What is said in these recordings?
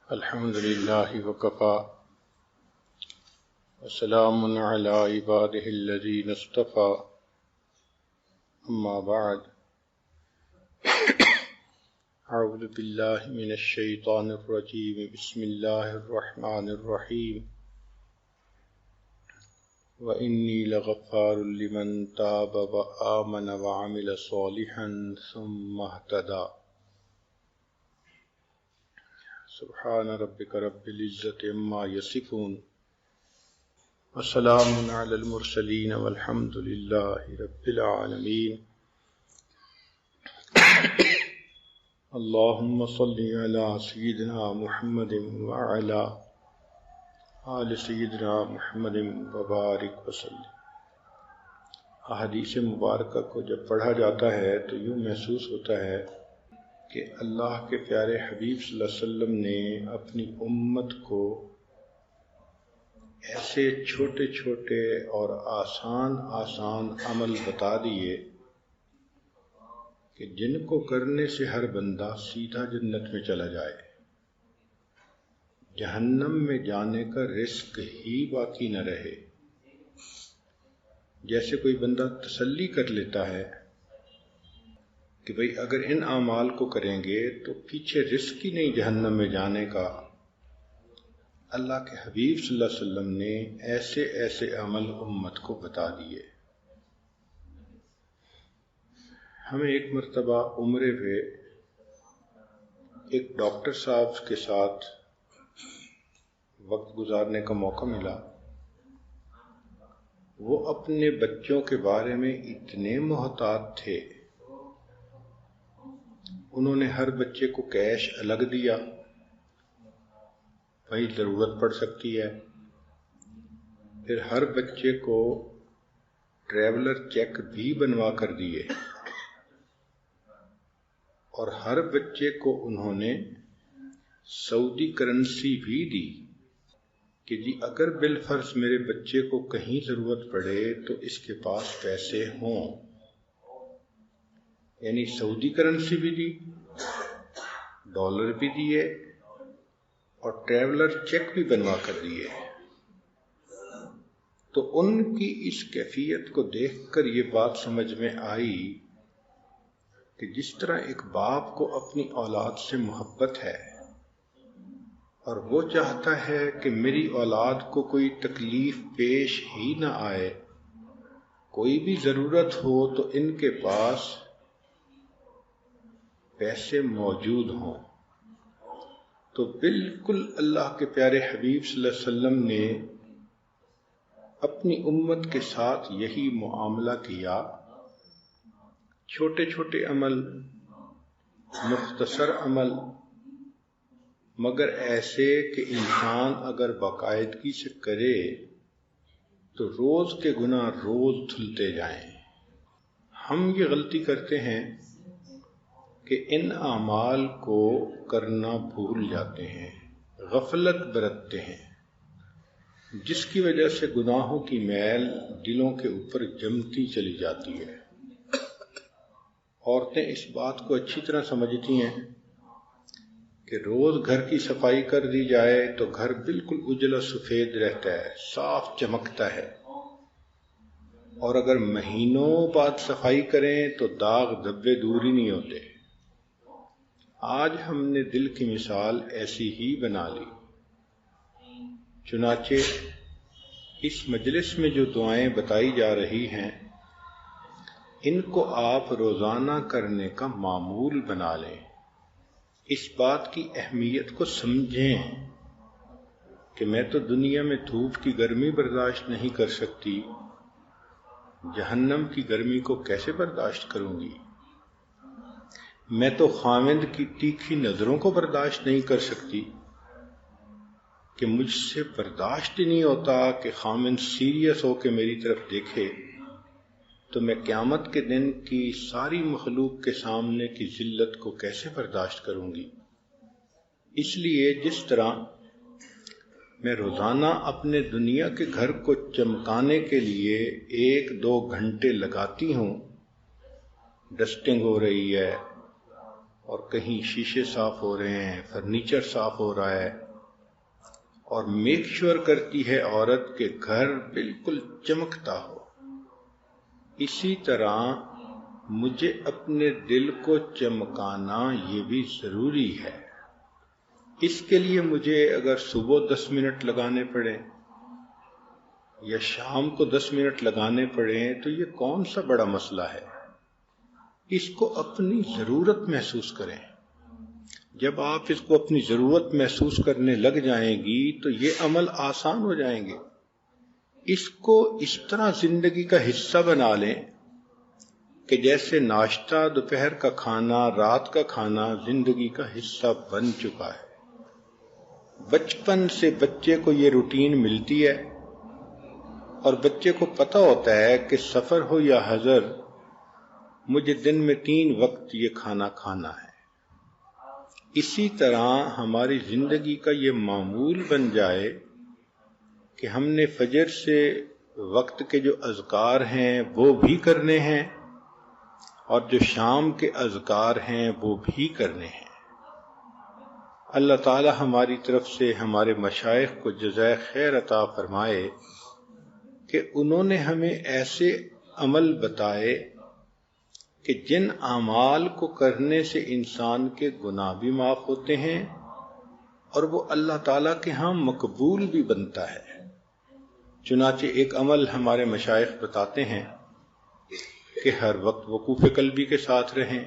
الحمد لله وكفى وسلام على عباده الذين اصطفى أما بعد أعوذ بالله من الشيطان الرجيم بسم الله الرحمن الرحيم وإني لغفار لمن تاب وآمن وعمل صالحا ثم اهتدى سبحان ربك رب العزة عما يصفون وسلام على المرسلين والحمد لله رب العالمين اللهم صل على سيدنا محمد وعلى آل سیدنا محمد وبارک وسلم۔ احادیث مبارکہ کو جب پڑھا جاتا ہے تو یوں محسوس ہوتا ہے کہ اللہ کے پیارے حبیب صلی اللہ علیہ وسلم نے اپنی امت کو ایسے چھوٹے چھوٹے اور آسان عمل بتا دیے کہ جن کو کرنے سے ہر بندہ سیدھا جنت میں چلا جائے، جہنم میں جانے کا رزق ہی باقی نہ رہے۔ جیسے کوئی بندہ تسلی کر لیتا ہے کہ بھئی اگر ان اعمال کو کریں گے تو پیچھے رزق ہی نہیں جہنم میں جانے کا، اللہ کے حبیب صلی اللہ علیہ وسلم نے ایسے ایسے عمل امت کو بتا دیے۔ ہمیں ایک مرتبہ عمرے پہ ایک ڈاکٹر صاحب کے ساتھ وقت گزارنے کا موقع ملا۔ وہ اپنے بچوں کے بارے میں اتنے محتاط تھے، انہوں نے ہر بچے کو کیش الگ دیا، بھائی ضرورت پڑ سکتی ہے۔ پھر ہر بچے کو ٹریولر چیک بھی بنوا کر دیے، اور ہر بچے کو انہوں نے سعودی کرنسی بھی دی کہ جی اگر بالفرض میرے بچے کو کہیں ضرورت پڑے تو اس کے پاس پیسے ہوں۔ یعنی سعودی کرنسی بھی دی، ڈالر بھی دیے، اور ٹریولر چیک بھی بنوا کر دیے۔ تو ان کی اس کیفیت کو دیکھ کر یہ بات سمجھ میں آئی کہ جس طرح ایک باپ کو اپنی اولاد سے محبت ہے اور وہ چاہتا ہے کہ میری اولاد کو کوئی تکلیف پیش ہی نہ آئے، کوئی بھی ضرورت ہو تو ان کے پاس پیسے موجود ہوں، تو بالکل اللہ کے پیارے حبیب صلی اللہ علیہ وسلم نے اپنی امت کے ساتھ یہی معاملہ کیا۔ چھوٹے چھوٹے عمل، مختصر عمل، مگر ایسے کہ انسان اگر باقاعدگی سے کرے تو روز کے گناہ روز دھلتے جائیں۔ ہم یہ غلطی کرتے ہیں کہ ان اعمال کو کرنا بھول جاتے ہیں، غفلت برتتے ہیں، جس کی وجہ سے گناہوں کی میل دلوں کے اوپر جمتی چلی جاتی ہے۔ عورتیں اس بات کو اچھی طرح سمجھتی ہیں کہ روز گھر کی صفائی کر دی جائے تو گھر بالکل اجلا سفید رہتا ہے، صاف چمکتا ہے، اور اگر مہینوں بعد صفائی کریں تو داغ دھبے دور ہی نہیں ہوتے۔ آج ہم نے دل کی مثال ایسی ہی بنا لی۔ چنانچہ اس مجلس میں جو دعائیں بتائی جا رہی ہیں ان کو آپ روزانہ کرنے کا معمول بنا لیں۔ اس بات کی اہمیت کو سمجھیں کہ میں تو دنیا میں دھوپ کی گرمی برداشت نہیں کر سکتی، جہنم کی گرمی کو کیسے برداشت کروں گی؟ میں تو خاوند کی تیکھی نظروں کو برداشت نہیں کر سکتی کہ مجھ سے برداشت ہی نہیں ہوتا کہ خاوند سیریس ہو کے میری طرف دیکھے، تو میں قیامت کے دن کی ساری مخلوق کے سامنے کی ذلت کو کیسے برداشت کروں گی؟ اس لیے جس طرح میں روزانہ اپنے دنیا کے گھر کو چمکانے کے لیے 1-2 گھنٹے لگاتی ہوں، ڈسٹنگ ہو رہی ہے، اور کہیں شیشے صاف ہو رہے ہیں، فرنیچر صاف ہو رہا ہے، اور میک شور کرتی ہے عورت کہ گھر بالکل چمکتا ہو، اسی طرح مجھے اپنے دل کو چمکانا یہ بھی ضروری ہے۔ اس کے لیے مجھے اگر صبح 10 منٹ لگانے پڑے یا شام کو 10 منٹ لگانے پڑیں تو یہ کون سا بڑا مسئلہ ہے؟ اس کو اپنی ضرورت محسوس کریں۔ جب آپ اس کو اپنی ضرورت محسوس کرنے لگ جائیں گی تو یہ عمل آسان ہو جائیں گے۔ اس کو اس طرح زندگی کا حصہ بنا لیں کہ جیسے ناشتہ، دوپہر کا کھانا، رات کا کھانا زندگی کا حصہ بن چکا ہے۔ بچپن سے بچے کو یہ روٹین ملتی ہے اور بچے کو پتہ ہوتا ہے کہ سفر ہو یا حضر مجھے دن میں 3 وقت یہ کھانا کھانا ہے۔ اسی طرح ہماری زندگی کا یہ معمول بن جائے کہ ہم نے فجر سے وقت کے جو اذکار ہیں وہ بھی کرنے ہیں اور جو شام کے اذکار ہیں وہ بھی کرنے ہیں۔ اللہ تعالی ہماری طرف سے ہمارے مشائخ کو جزائے خیر عطا فرمائے کہ انہوں نے ہمیں ایسے عمل بتائے کہ جن اعمال کو کرنے سے انسان کے گناہ بھی معاف ہوتے ہیں اور وہ اللہ تعالیٰ کے ہاں مقبول بھی بنتا ہے۔ چنانچہ ایک عمل ہمارے مشائخ بتاتے ہیں کہ ہر وقت وقوف قلبی کے ساتھ رہیں۔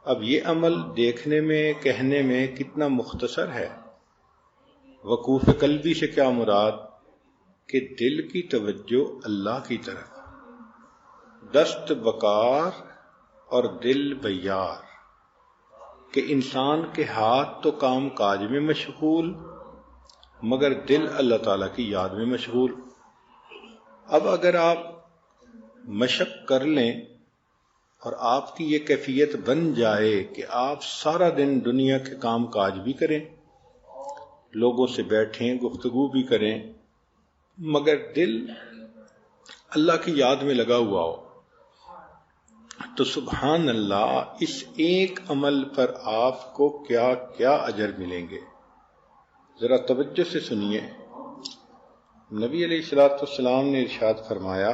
اب یہ عمل دیکھنے میں، کہنے میں کتنا مختصر ہے۔ وقوف قلبی سے کیا مراد؟ کہ دل کی توجہ اللہ کی طرف، دست بکار اور دل بیار، کہ انسان کے ہاتھ تو کام کاج میں مشغول مگر دل اللہ تعالیٰ کی یاد میں مشغول۔ اب اگر آپ مشق کر لیں اور آپ کی یہ کیفیت بن جائے کہ آپ سارا دن دنیا کے کام کاج بھی کریں، لوگوں سے بیٹھیں، گفتگو بھی کریں، مگر دل اللہ کی یاد میں لگا ہوا ہو، تو سبحان اللہ اس ایک عمل پر آپ کو کیا کیا اجر ملیں گے۔ ذرا توجہ سے سنیے۔ نبی علیہ السلام نے ارشاد فرمایا،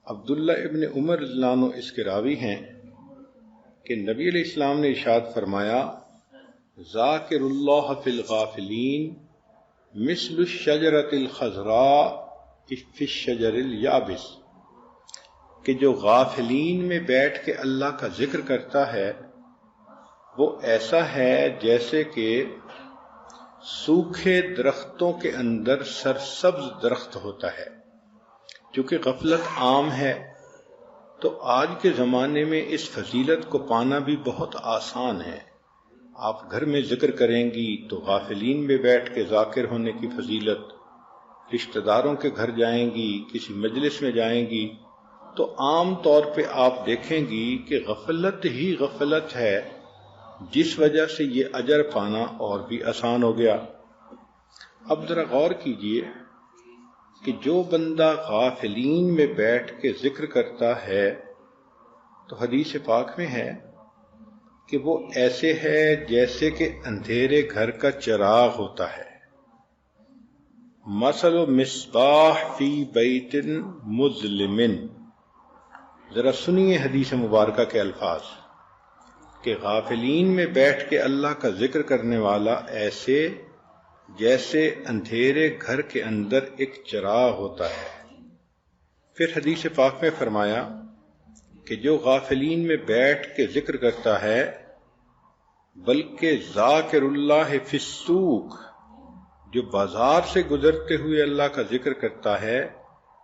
عبداللہ ابن عمر رضی اللہ عنہ اس کے راوی ہیں کہ نبی علیہ السلام نے ارشاد فرمایا، ذاکر اللہ فی الغافلین مثل الشجرۃ الخضراء فی الشجر الیابس، کہ جو غافلین میں بیٹھ کے اللہ کا ذکر کرتا ہے وہ ایسا ہے جیسے کہ سوکھے درختوں کے اندر سرسبز درخت ہوتا ہے۔ چونکہ غفلت عام ہے تو آج کے زمانے میں اس فضیلت کو پانا بھی بہت آسان ہے۔ آپ گھر میں ذکر کریں گی تو غافلین میں بیٹھ کے ذاکر ہونے کی فضیلت، رشتہ داروں کے گھر جائیں گی، کسی مجلس میں جائیں گی تو عام طور پہ آپ دیکھیں گی کہ غفلت ہی غفلت ہے، جس وجہ سے یہ اجر پانا اور بھی آسان ہو گیا۔ اب ذرا غور کیجئے کہ جو بندہ غافلین میں بیٹھ کے ذکر کرتا ہے تو حدیث پاک میں ہے کہ وہ ایسے ہے جیسے کہ اندھیرے گھر کا چراغ ہوتا ہے۔ مثل مصباح فی بیت مظلم، ذرا سنیے حدیث مبارکہ کے الفاظ کہ غافلین میں بیٹھ کے اللہ کا ذکر کرنے والا ایسے جیسے اندھیرے گھر کے اندر ایک چراغ ہوتا ہے۔ پھر حدیث پاک میں فرمایا کہ جو غافلین میں بیٹھ کے ذکر کرتا ہے بلکہ ذاکر اللہ فی السوق، جو بازار سے گزرتے ہوئے اللہ کا ذکر کرتا ہے،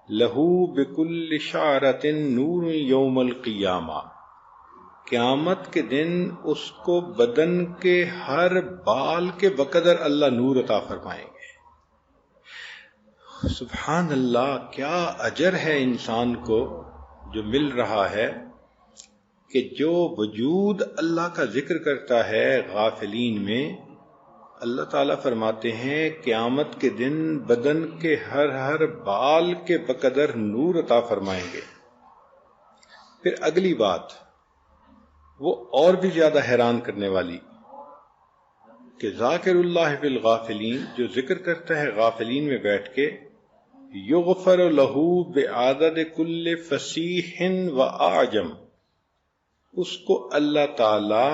لہو بکل شعرۃ نور یوم القیامہ، قیامت کے دن اس کو بدن کے ہر بال کے بقدر اللہ نور عطا فرمائیں گے۔ سبحان اللہ، کیا اجر ہے انسان کو جو مل رہا ہے کہ جو وجود اللہ کا ذکر کرتا ہے غافلین میں، اللہ تعالیٰ فرماتے ہیں قیامت کے دن بدن کے ہر بال کے بقدر نور عطا فرمائیں گے۔ پھر اگلی بات، وہ اور بھی زیادہ حیران کرنے والی کہ ذاکر اللہ فی الغافلین، جو ذکر کرتا ہے غافلین میں بیٹھ کے، یغفر لہ بعدد کل فصیح و اعجم، اس کو اللہ تعالی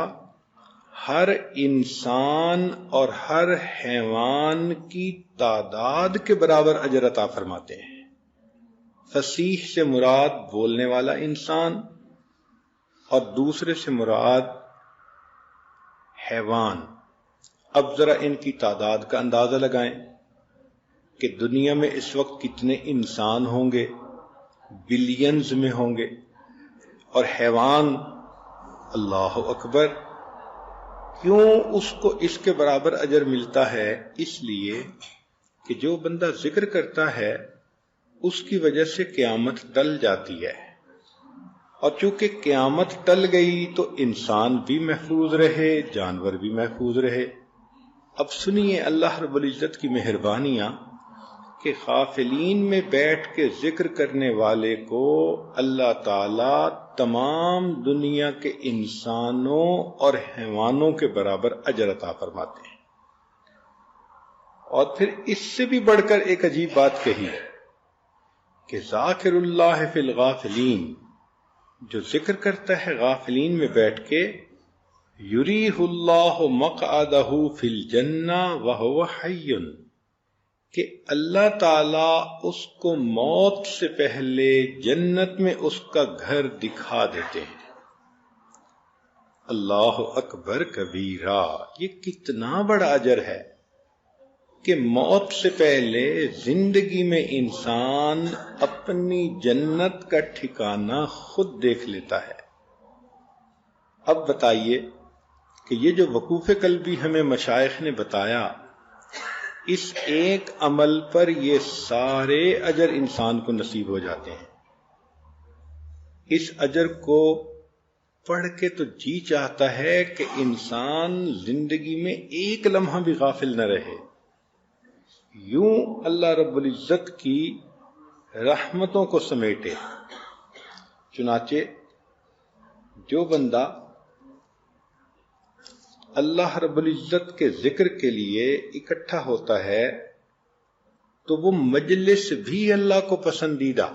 ہر انسان اور ہر حیوان کی تعداد کے برابر اجر عطا فرماتے ہیں۔ فصیح سے مراد بولنے والا انسان اور دوسرے سے مراد حیوان۔ اب ذرا ان کی تعداد کا اندازہ لگائیں کہ دنیا میں اس وقت کتنے انسان ہوں گے، بلینز میں ہوں گے، اور حیوان، اللہ اکبر۔ کیوں اس کو اس کے برابر اجر ملتا ہے؟ اس لیے کہ جو بندہ ذکر کرتا ہے اس کی وجہ سے قیامت ٹل جاتی ہے، اور چونکہ قیامت ٹل گئی تو انسان بھی محفوظ رہے، جانور بھی محفوظ رہے۔ اب سنیے اللہ رب العزت کی مہربانیاں کہ غافلین میں بیٹھ کے ذکر کرنے والے کو اللہ تعالی تمام دنیا کے انسانوں اور حیوانوں کے برابر اجر عطا فرماتے ہیں۔ اور پھر اس سے بھی بڑھ کر ایک عجیب بات کہی کہ ذاکر اللہ فی الغافلین، جو ذکر کرتا ہے غافلین میں بیٹھ کے، یریہ اللہ مقعدہ فی الجنہ وہو حی، کہ اللہ تعالی اس کو موت سے پہلے جنت میں اس کا گھر دکھا دیتے ہیں۔ اللہ اکبر کبیرہ، یہ کتنا بڑا اجر ہے کہ موت سے پہلے زندگی میں انسان اپنی جنت کا ٹھکانہ خود دیکھ لیتا ہے۔ اب بتائیے کہ یہ جو وقوف قلبی ہمیں مشائخ نے بتایا، اس ایک عمل پر یہ سارے اجر انسان کو نصیب ہو جاتے ہیں۔ اس اجر کو پڑھ کے تو جی چاہتا ہے کہ انسان زندگی میں ایک لمحہ بھی غافل نہ رہے۔ یوں اللہ رب العزت کی رحمتوں کو سمیٹے۔ چنانچہ جو بندہ اللہ رب العزت کے ذکر کے لیے اکٹھا ہوتا ہے تو وہ مجلس بھی اللہ کو پسندیدہ۔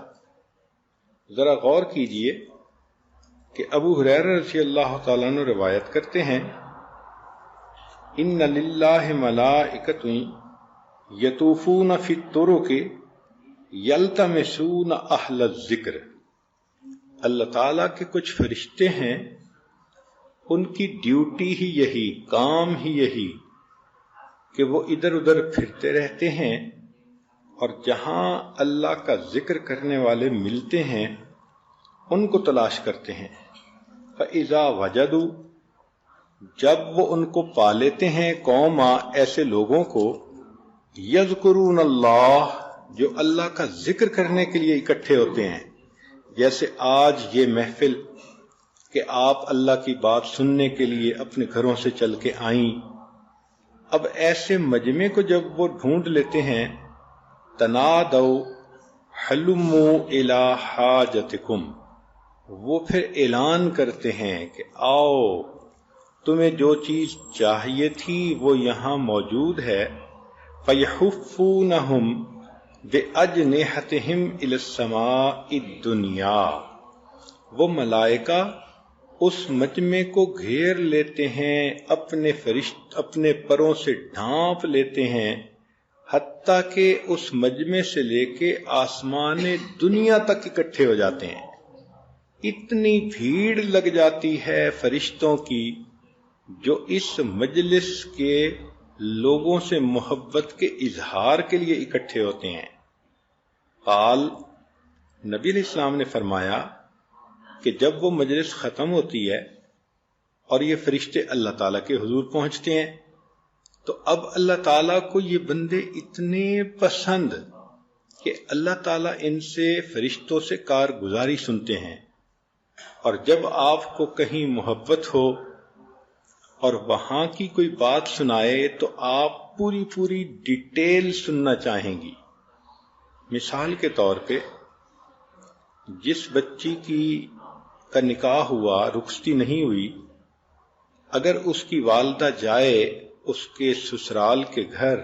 ذرا غور کیجئے کہ ابو ہریرہ رضی اللہ تعالیٰ عنہ روایت کرتے ہیں، ان للہ ملائکۃ یطوفون فی الطرق یلتمسون اہل الذکر، اللہ تعالیٰ کے کچھ فرشتے ہیں، ان کی ڈیوٹی ہی یہی، کام ہی یہی کہ وہ ادھر ادھر پھرتے رہتے ہیں اور جہاں اللہ کا ذکر کرنے والے ملتے ہیں ان کو تلاش کرتے ہیں۔ فَإِذَا وَجَدُوا، جب وہ ان کو پا لیتے ہیں، قوما، ایسے لوگوں کو، یذکرون اللہ، جو اللہ کا ذکر کرنے کے لیے اکٹھے ہوتے ہیں، جیسے آج یہ محفل کہ آپ اللہ کی بات سننے کے لیے اپنے گھروں سے چل کے آئیں۔ اب ایسے مجمع کو جب وہ ڈھونڈ لیتے ہیں، تنادوا حلموا الی حاجتکم، وہ پھر اعلان کرتے ہیں کہ آؤ، تمہیں جو چیز چاہیے تھی وہ یہاں موجود ہے۔ فیحفونہم بأجنحتہم الی السماء الدنیا، وہ ملائکہ اس مجمع کو گھیر لیتے ہیں، اپنے پروں سے ڈھانپ لیتے ہیں، حتیٰ کہ اس مجمع سے لے کے آسمان دنیا تک اکٹھے ہو جاتے ہیں۔ اتنی بھیڑ لگ جاتی ہے فرشتوں کی جو اس مجلس کے لوگوں سے محبت کے اظہار کے لیے اکٹھے ہوتے ہیں۔ قال، نبی علیہ السلام نے فرمایا کہ جب وہ مجلس ختم ہوتی ہے اور یہ فرشتے اللہ تعالیٰ کے حضور پہنچتے ہیں تو اب اللہ تعالیٰ کو یہ بندے اتنے پسند کہ اللہ تعالیٰ ان سے، فرشتوں سے کارگزاری سنتے ہیں، اور جب آپ کو کہیں محبت ہو اور وہاں کی کوئی بات سنائے تو آپ پوری ڈیٹیل سننا چاہیں گی۔ مثال کے طور پہ جس بچی کی کا نکاح ہوا، رخصتی نہیں ہوئی، اگر اس کی والدہ جائے اس کے سسرال کے گھر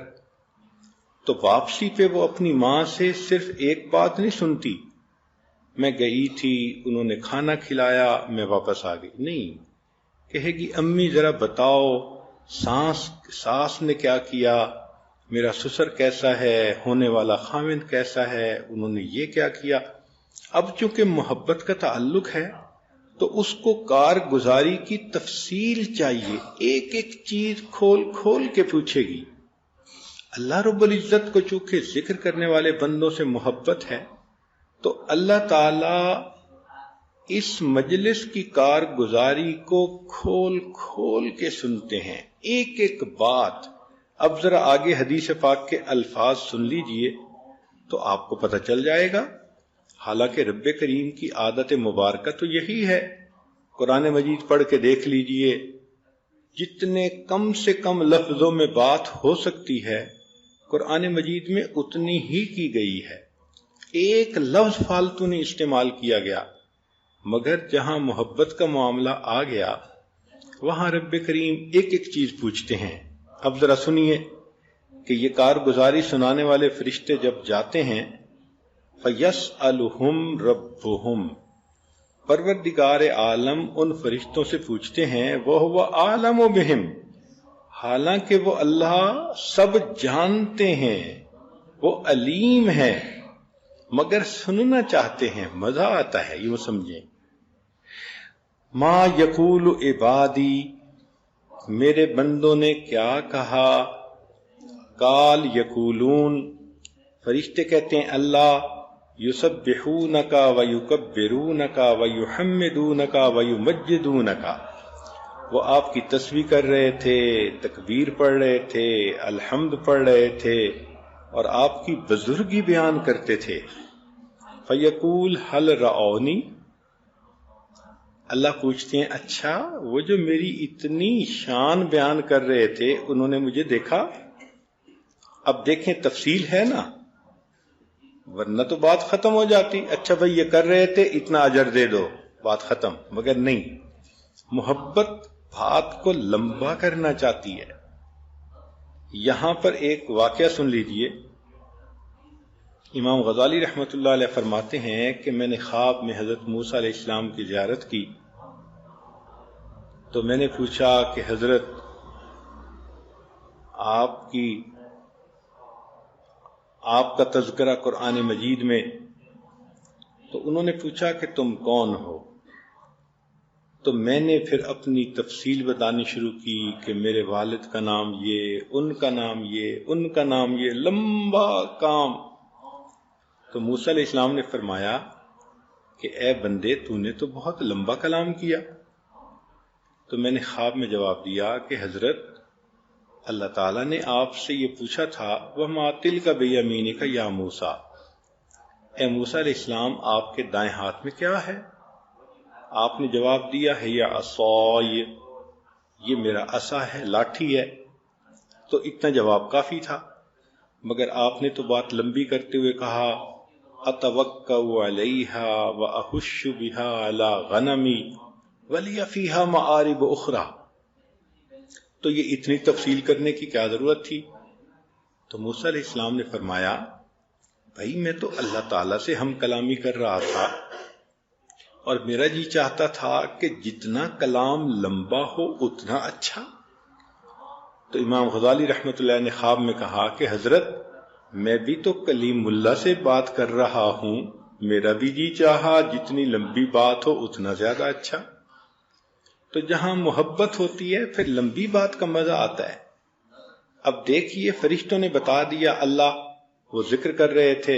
تو واپسی پہ وہ اپنی ماں سے صرف ایک بات نہیں سنتی، میں گئی تھی، انہوں نے کھانا کھلایا، میں واپس آ گئی، نہیں، کہے گی امی ذرا بتاؤ ساس نے کیا کیا، میرا سسر کیسا ہے، ہونے والا خاوند کیسا ہے، انہوں نے یہ کیا کیا۔ اب چونکہ محبت کا تعلق ہے تو اس کو کارگزاری کی تفصیل چاہیے، ایک ایک چیز کھول کھول کے پوچھے گی۔ اللہ رب العزت کو چونکہ ذکر کرنے والے بندوں سے محبت ہے تو اللہ تعالی اس مجلس کی کارگزاری کو کھول کھول کے سنتے ہیں، ایک ایک بات۔ اب ذرا آگے حدیث پاک کے الفاظ سن لیجئے تو آپ کو پتہ چل جائے گا۔ حالانکہ رب کریم کی عادت مبارکہ تو یہی ہے، قرآن مجید پڑھ کے دیکھ لیجئے، جتنے کم سے کم لفظوں میں بات ہو سکتی ہے قرآن مجید میں اتنی ہی کی گئی ہے، ایک لفظ فالتو نہیں استعمال کیا گیا، مگر جہاں محبت کا معاملہ آ گیا وہاں رب کریم ایک ایک چیز پوچھتے ہیں۔ اب ذرا سنیے کہ یہ کارگزاری سنانے والے فرشتے جب جاتے ہیں فَيَسْأَلُهُمْ رَبُّهُمْ، پروردگار عالم ان فرشتوں سے پوچھتے ہیں، وَهُوَ أَعْلَمُ بِهِمْ، حالانکہ وہ اللہ سب جانتے ہیں، وہ علیم ہے، مگر سننا چاہتے ہیں، مزہ آتا ہے، یہ وہ سمجھیں۔ ما یقول عبادی، میرے بندوں نے کیا کہا، قال یقولون، فرشتے کہتے ہیں اللہ، یسبحونک ویکبرونک ویحمدونک ویمجدونک، وہ آپ کی تسبیح کر رہے تھے، تکبیر پڑھ رہے تھے، الحمد پڑھ رہے تھے اور آپ کی بزرگی بیان کرتے تھے۔ فیقول هل رعونی، اللہ پوچھتے ہیں اچھا وہ جو میری اتنی شان بیان کر رہے تھے انہوں نے مجھے دیکھا؟ اب دیکھیں تفصیل ہے نا، ورنہ تو بات ختم ہو جاتی، اچھا بھائی یہ کر رہے تھے اتنا اجر دے دو، بات ختم، مگر نہیں، محبت بات کو لمبا کرنا چاہتی ہے۔ یہاں پر ایک واقعہ سن لیجئے، امام غزالی رحمۃ اللہ علیہ فرماتے ہیں کہ میں نے خواب میں حضرت موسیٰ علیہ السلام کی زیارت کی تو میں نے پوچھا کہ حضرت آپ کا تذکرہ قرآن مجید میں، تو انہوں نے پوچھا کہ تم کون ہو؟ تو میں نے پھر اپنی تفصیل بتانی شروع کی کہ میرے والد کا نام یہ، ان کا نام یہ، ان کا نام یہ، لمبا کام۔ تو موسیٰ علیہ السلام نے فرمایا کہ اے بندے تو نے تو بہت لمبا کلام کیا۔ تو میں نے خواب میں جواب دیا کہ حضرت اللہ تعالیٰ نے آپ سے یہ پوچھا تھا وَمَا تِلْكَ بِيَمِينِكَ يَا موسیٰ، اے موسیٰ علیہ السلام آپ کے دائیں ہاتھ میں کیا ہے؟ آپ نے جواب دیا ہے یا عصای، یہ میرا عصا ہے، لاٹھی ہے۔ تو اتنا جواب کافی تھا، مگر آپ نے تو بات لمبی کرتے ہوئے کہا اتوکأ علیہا واحش بہا علی غنمی ولی فیہا معارب اخری، تو یہ اتنی تفصیل کرنے کی کیا ضرورت تھی؟ تو موسیٰ علیہ السلام نے فرمایا بھائی میں تو اللہ تعالیٰ سے ہم کلامی کر رہا تھا اور میرا جی چاہتا تھا کہ جتنا کلام لمبا ہو اتنا اچھا۔ تو امام غزالی رحمۃ اللہ نے خواب میں کہا کہ حضرت میں بھی تو کلیم اللہ سے بات کر رہا ہوں، میرا بھی جی چاہا جتنی لمبی بات ہو اتنا زیادہ اچھا۔ تو جہاں محبت ہوتی ہے پھر لمبی بات کا مزہ آتا ہے۔ اب دیکھیے فرشتوں نے بتا دیا اللہ وہ ذکر کر رہے تھے،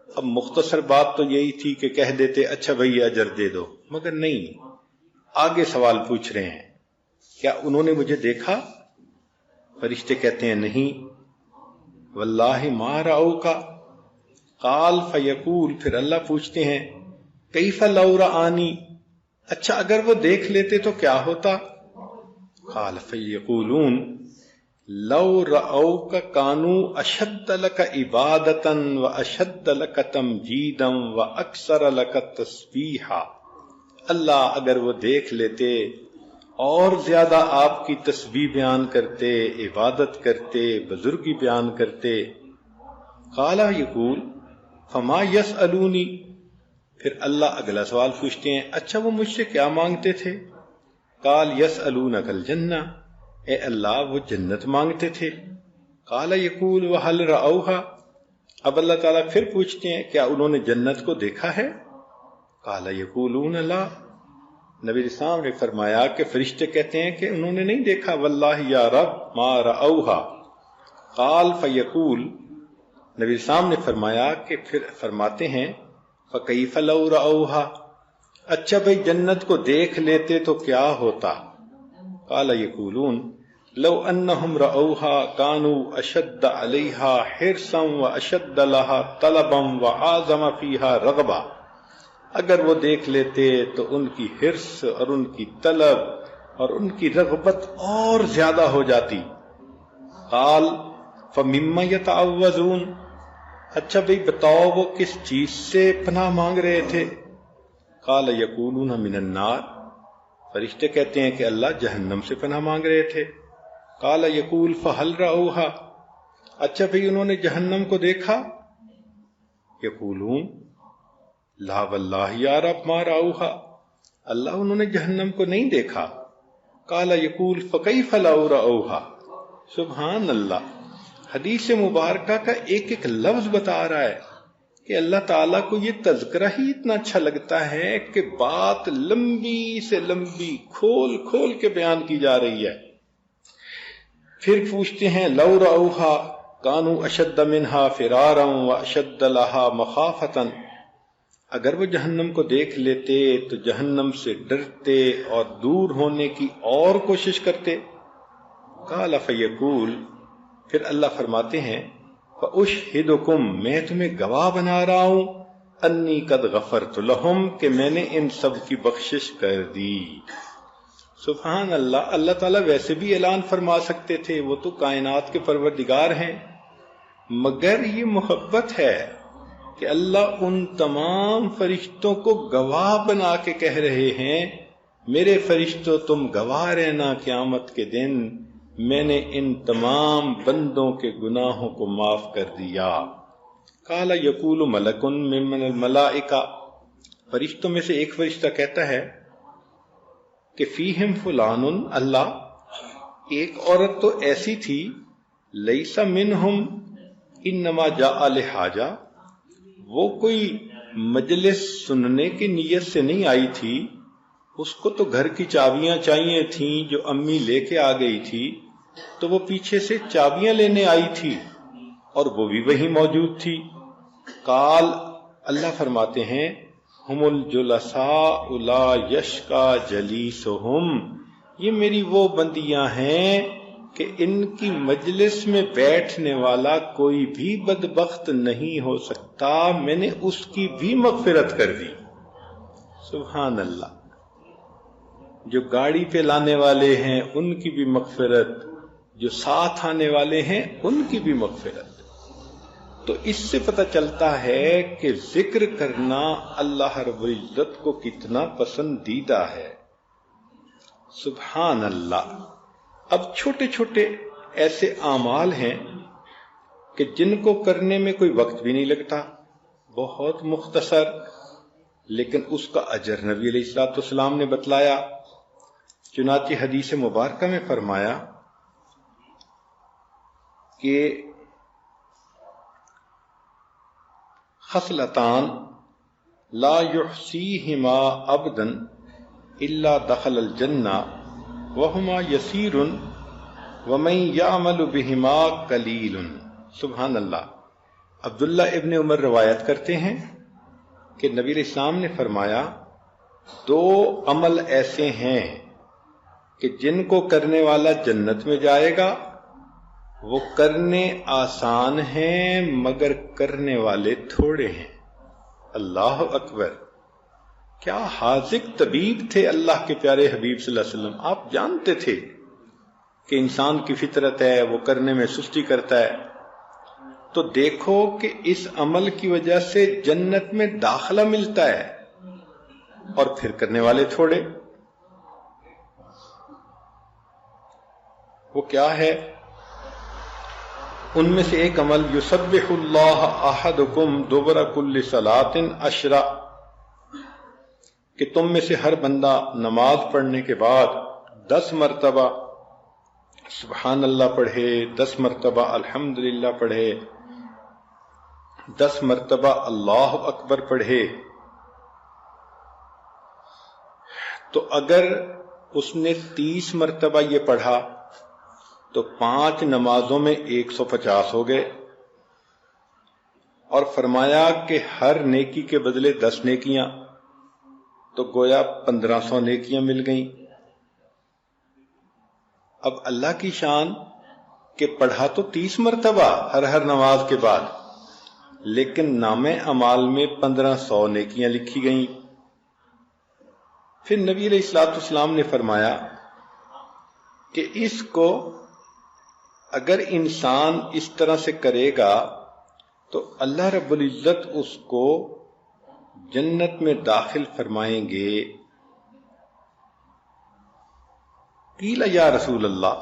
اب مختصر بات تو یہی تھی کہ کہہ دیتے اچھا بھئی اجر دے دو، مگر نہیں، آگے سوال پوچھ رہے ہیں کیا انہوں نے مجھے دیکھا؟ فرشتے کہتے ہیں نہیں، واللہ ما رأوک، قال فیقول، پھر اللہ پوچھتے ہیں کیف لو رآنی، اچھا اگر وہ دیکھ لیتے تو کیا ہوتا؟ قال فیقولون لو رأوک کانوا اشد لک عبادتا و اشد لک تمجیدا و اکثر لک تسبیحا، اللہ اگر وہ دیکھ لیتے اور زیادہ آپ کی تسبیح بیان کرتے، عبادت کرتے، بزرگی بیان کرتے۔ قال یقول فما یسألونی، پھر اللہ اگلا سوال پوچھتے ہیں اچھا وہ مجھ سے کیا مانگتے تھے؟ قال یسألونک الجنہ، اے اللہ وہ جنت مانگتے تھے۔ قال یقول وہل رأوہا، اب اللہ تعالیٰ پھر پوچھتے ہیں کیا انہوں نے جنت کو دیکھا ہے؟ قال یقولون لا، نبی اسلام نے فرمایا کہ فرشتے کہتے ہیں کہ انہوں نے نہیں دیکھا، واللہ یا رب ما رأوہا۔ قال فیقول، نبی اسلام نے فرمایا کہ پھر فرماتے ہیں فکیف لو رأوہا، اچھا بھئی جنت کو دیکھ لیتے تو کیا ہوتا؟ قال یقولون لو انہم رأوہا کانوا اشد علیہا حرصا واشد لہا طلبا وعازم فیہا رغبا، اگر وہ دیکھ لیتے تو ان کی حرص اور ان کی طلب اور ان کی رغبت اور زیادہ ہو جاتی۔ قال فمما یتعوذون، اچھا بھئی بتاؤ وہ کس چیز سے پناہ مانگ رہے تھے؟ قال یقولون من النار، فرشتے کہتے ہیں کہ اللہ جہنم سے پناہ مانگ رہے تھے۔ قال یقول فہل رأوہا، اچھا بھئی انہوں نے جہنم کو دیکھا؟ یقولون لا واللہ یا رب ما رأوہا، اللہ انہوں نے جہنم کو نہیں دیکھا۔ قال یقول فکیف لو رأوہا، سبحان اللہ، حدیث مبارکہ کا ایک ایک لفظ بتا رہا ہے کہ اللہ تعالیٰ کو یہ تذکرہ ہی اتنا اچھا لگتا ہے کہ بات لمبی سے لمبی کھول کھول کے بیان کی جا رہی ہے۔ پھر پوچھتے ہیں لو رأوہا کانوا اشد منہا فرارا واشد لہا مخافتا، اگر وہ جہنم کو دیکھ لیتے تو جہنم سے ڈرتے اور دور ہونے کی اور کوشش کرتے۔ قال فیقول، پھر اللہ فرماتے ہیں فأشہدکم، میں تمہیں گواہ بنا رہا ہوں، انی قد غفرت لہم، کہ میں نے ان سب کی بخشش کر دی۔ سبحان اللہ، اللہ تعالیٰ ویسے بھی اعلان فرما سکتے تھے، وہ تو کائنات کے پروردگار ہیں، مگر یہ محبت ہے کہ اللہ ان تمام فرشتوں کو گواہ بنا کے کہہ رہے ہیں میرے فرشتوں تم گواہ رہنا قیامت کے دن میں نے ان تمام بندوں کے گناہوں کو معاف کر دیا۔ قال یقول ملک ممن الملائکہ، فرشتوں میں سے ایک فرشتہ کہتا ہے کہ فیہم فلان، اللہ ایک عورت تو ایسی تھی، لیس منہم انما جاء لحاجہ، وہ کوئی مجلس سننے کی نیت سے نہیں آئی تھی، اس کو تو گھر کی چابیاں چاہیے تھیں جو امی لے کے آ گئی تھی، تو وہ پیچھے سے چابیاں لینے آئی تھی اور وہ بھی وہیں موجود تھی۔ قال، اللہ فرماتے ہیں ہم الجلساء لا یشقى جلیسہم، یہ میری وہ بندیاں ہیں کہ ان کی مجلس میں بیٹھنے والا کوئی بھی بدبخت نہیں ہو سکتا، میں نے اس کی بھی مغفرت کر دی۔ سبحان اللہ، جو گاڑی پہ لانے والے ہیں ان کی بھی مغفرت، جو ساتھ آنے والے ہیں ان کی بھی مغفرت۔ تو اس سے پتہ چلتا ہے کہ ذکر کرنا اللہ رب العزت کو کتنا پسندیدہ ہے۔ سبحان اللہ۔ اب چھوٹے چھوٹے ایسے اعمال ہیں کہ جن کو کرنے میں کوئی وقت بھی نہیں لگتا، بہت مختصر، لیکن اس کا اجر نبی علیہ الصلوۃ والسلام نے بتلایا۔ چنانچہ حدیث مبارکہ میں فرمایا کہ خصلتان لا یحصیہما عبدا الا دخل الجنہ وہما یسیر ومن یعمل بہما قلیل۔ سبحان اللہ۔ عبداللہ ابن عمر روایت کرتے ہیں کہ نبی علیہ السلام نے فرمایا دو عمل ایسے ہیں کہ جن کو کرنے والا جنت میں جائے گا، وہ کرنے آسان ہیں مگر کرنے والے تھوڑے ہیں۔ اللہ اکبر، کیا حاذق طبیب تھے اللہ کے پیارے حبیب صلی اللہ علیہ وسلم۔ آپ جانتے تھے کہ انسان کی فطرت ہے، وہ کرنے میں سستی کرتا ہے، تو دیکھو کہ اس عمل کی وجہ سے جنت میں داخلہ ملتا ہے، اور پھر کرنے والے تھوڑے. وہ کیا ہے؟ ان میں سے ایک عمل یسبح اللہ احدکم دبر کل صلاۃ 10 کہ تم میں سے ہر بندہ نماز پڑھنے کے بعد 10 مرتبہ سبحان اللہ پڑھے، 10 مرتبہ الحمدللہ پڑھے، 10 مرتبہ اللہ اکبر پڑھے. تو اگر اس نے 30 مرتبہ یہ پڑھا تو 5 نمازوں میں 150 ہو گئے. اور فرمایا کہ ہر نیکی کے بدلے 10 نیکیاں، تو گویا 1500 نیکیاں مل گئیں. اب اللہ کی شان کہ پڑھا تو 30 مرتبہ ہر نماز کے بعد، لیکن نام اعمال میں 1500 نیکیاں لکھی گئیں. پھر نبی علیہ الصلوۃ والسلام نے فرمایا کہ اس کو اگر انسان اس طرح سے کرے گا تو اللہ رب العزت اس کو جنت میں داخل فرمائیں گے. قیل یا رسول اللہ،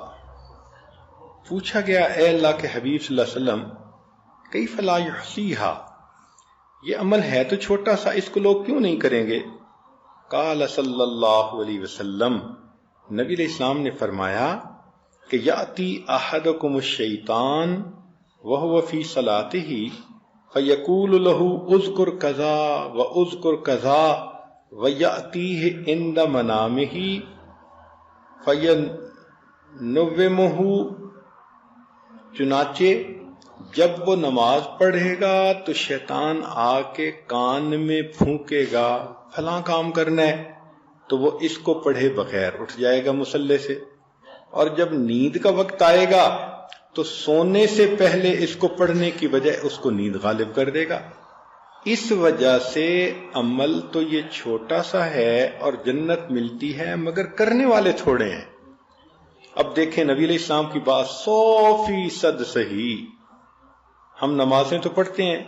پوچھا گیا اے اللہ کے حبیب صلی اللہ علیہ وسلم، کیف لا یحصیھا، یہ عمل ہے تو چھوٹا سا، اس کو لوگ کیوں نہیں کریں گے؟ قال صلی اللہ علیہ وسلم، نبی علیہ السلام نے فرمایا کہ یاتی احدکم الشیطان وهو فی صلاتہ فیقول له اذکر کذا واذکر کذا ویاتیہ عند منامہ فینومہ. چنانچہ جب وہ نماز پڑھے گا تو شیطان آ کے کان میں پھونکے گا فلاں کام کرنا ہے، تو وہ اس کو پڑھے بغیر اٹھ جائے گا مصلی سے، اور جب نیند کا وقت آئے گا تو سونے سے پہلے اس کو پڑھنے کی بجائے اس کو نیند غالب کر دے گا. اس وجہ سے عمل تو یہ چھوٹا سا ہے اور جنت ملتی ہے، مگر کرنے والے تھوڑے ہیں. اب دیکھیں نبی علیہ السلام کی بات 100% صحیح. ہم نمازیں تو پڑھتے ہیں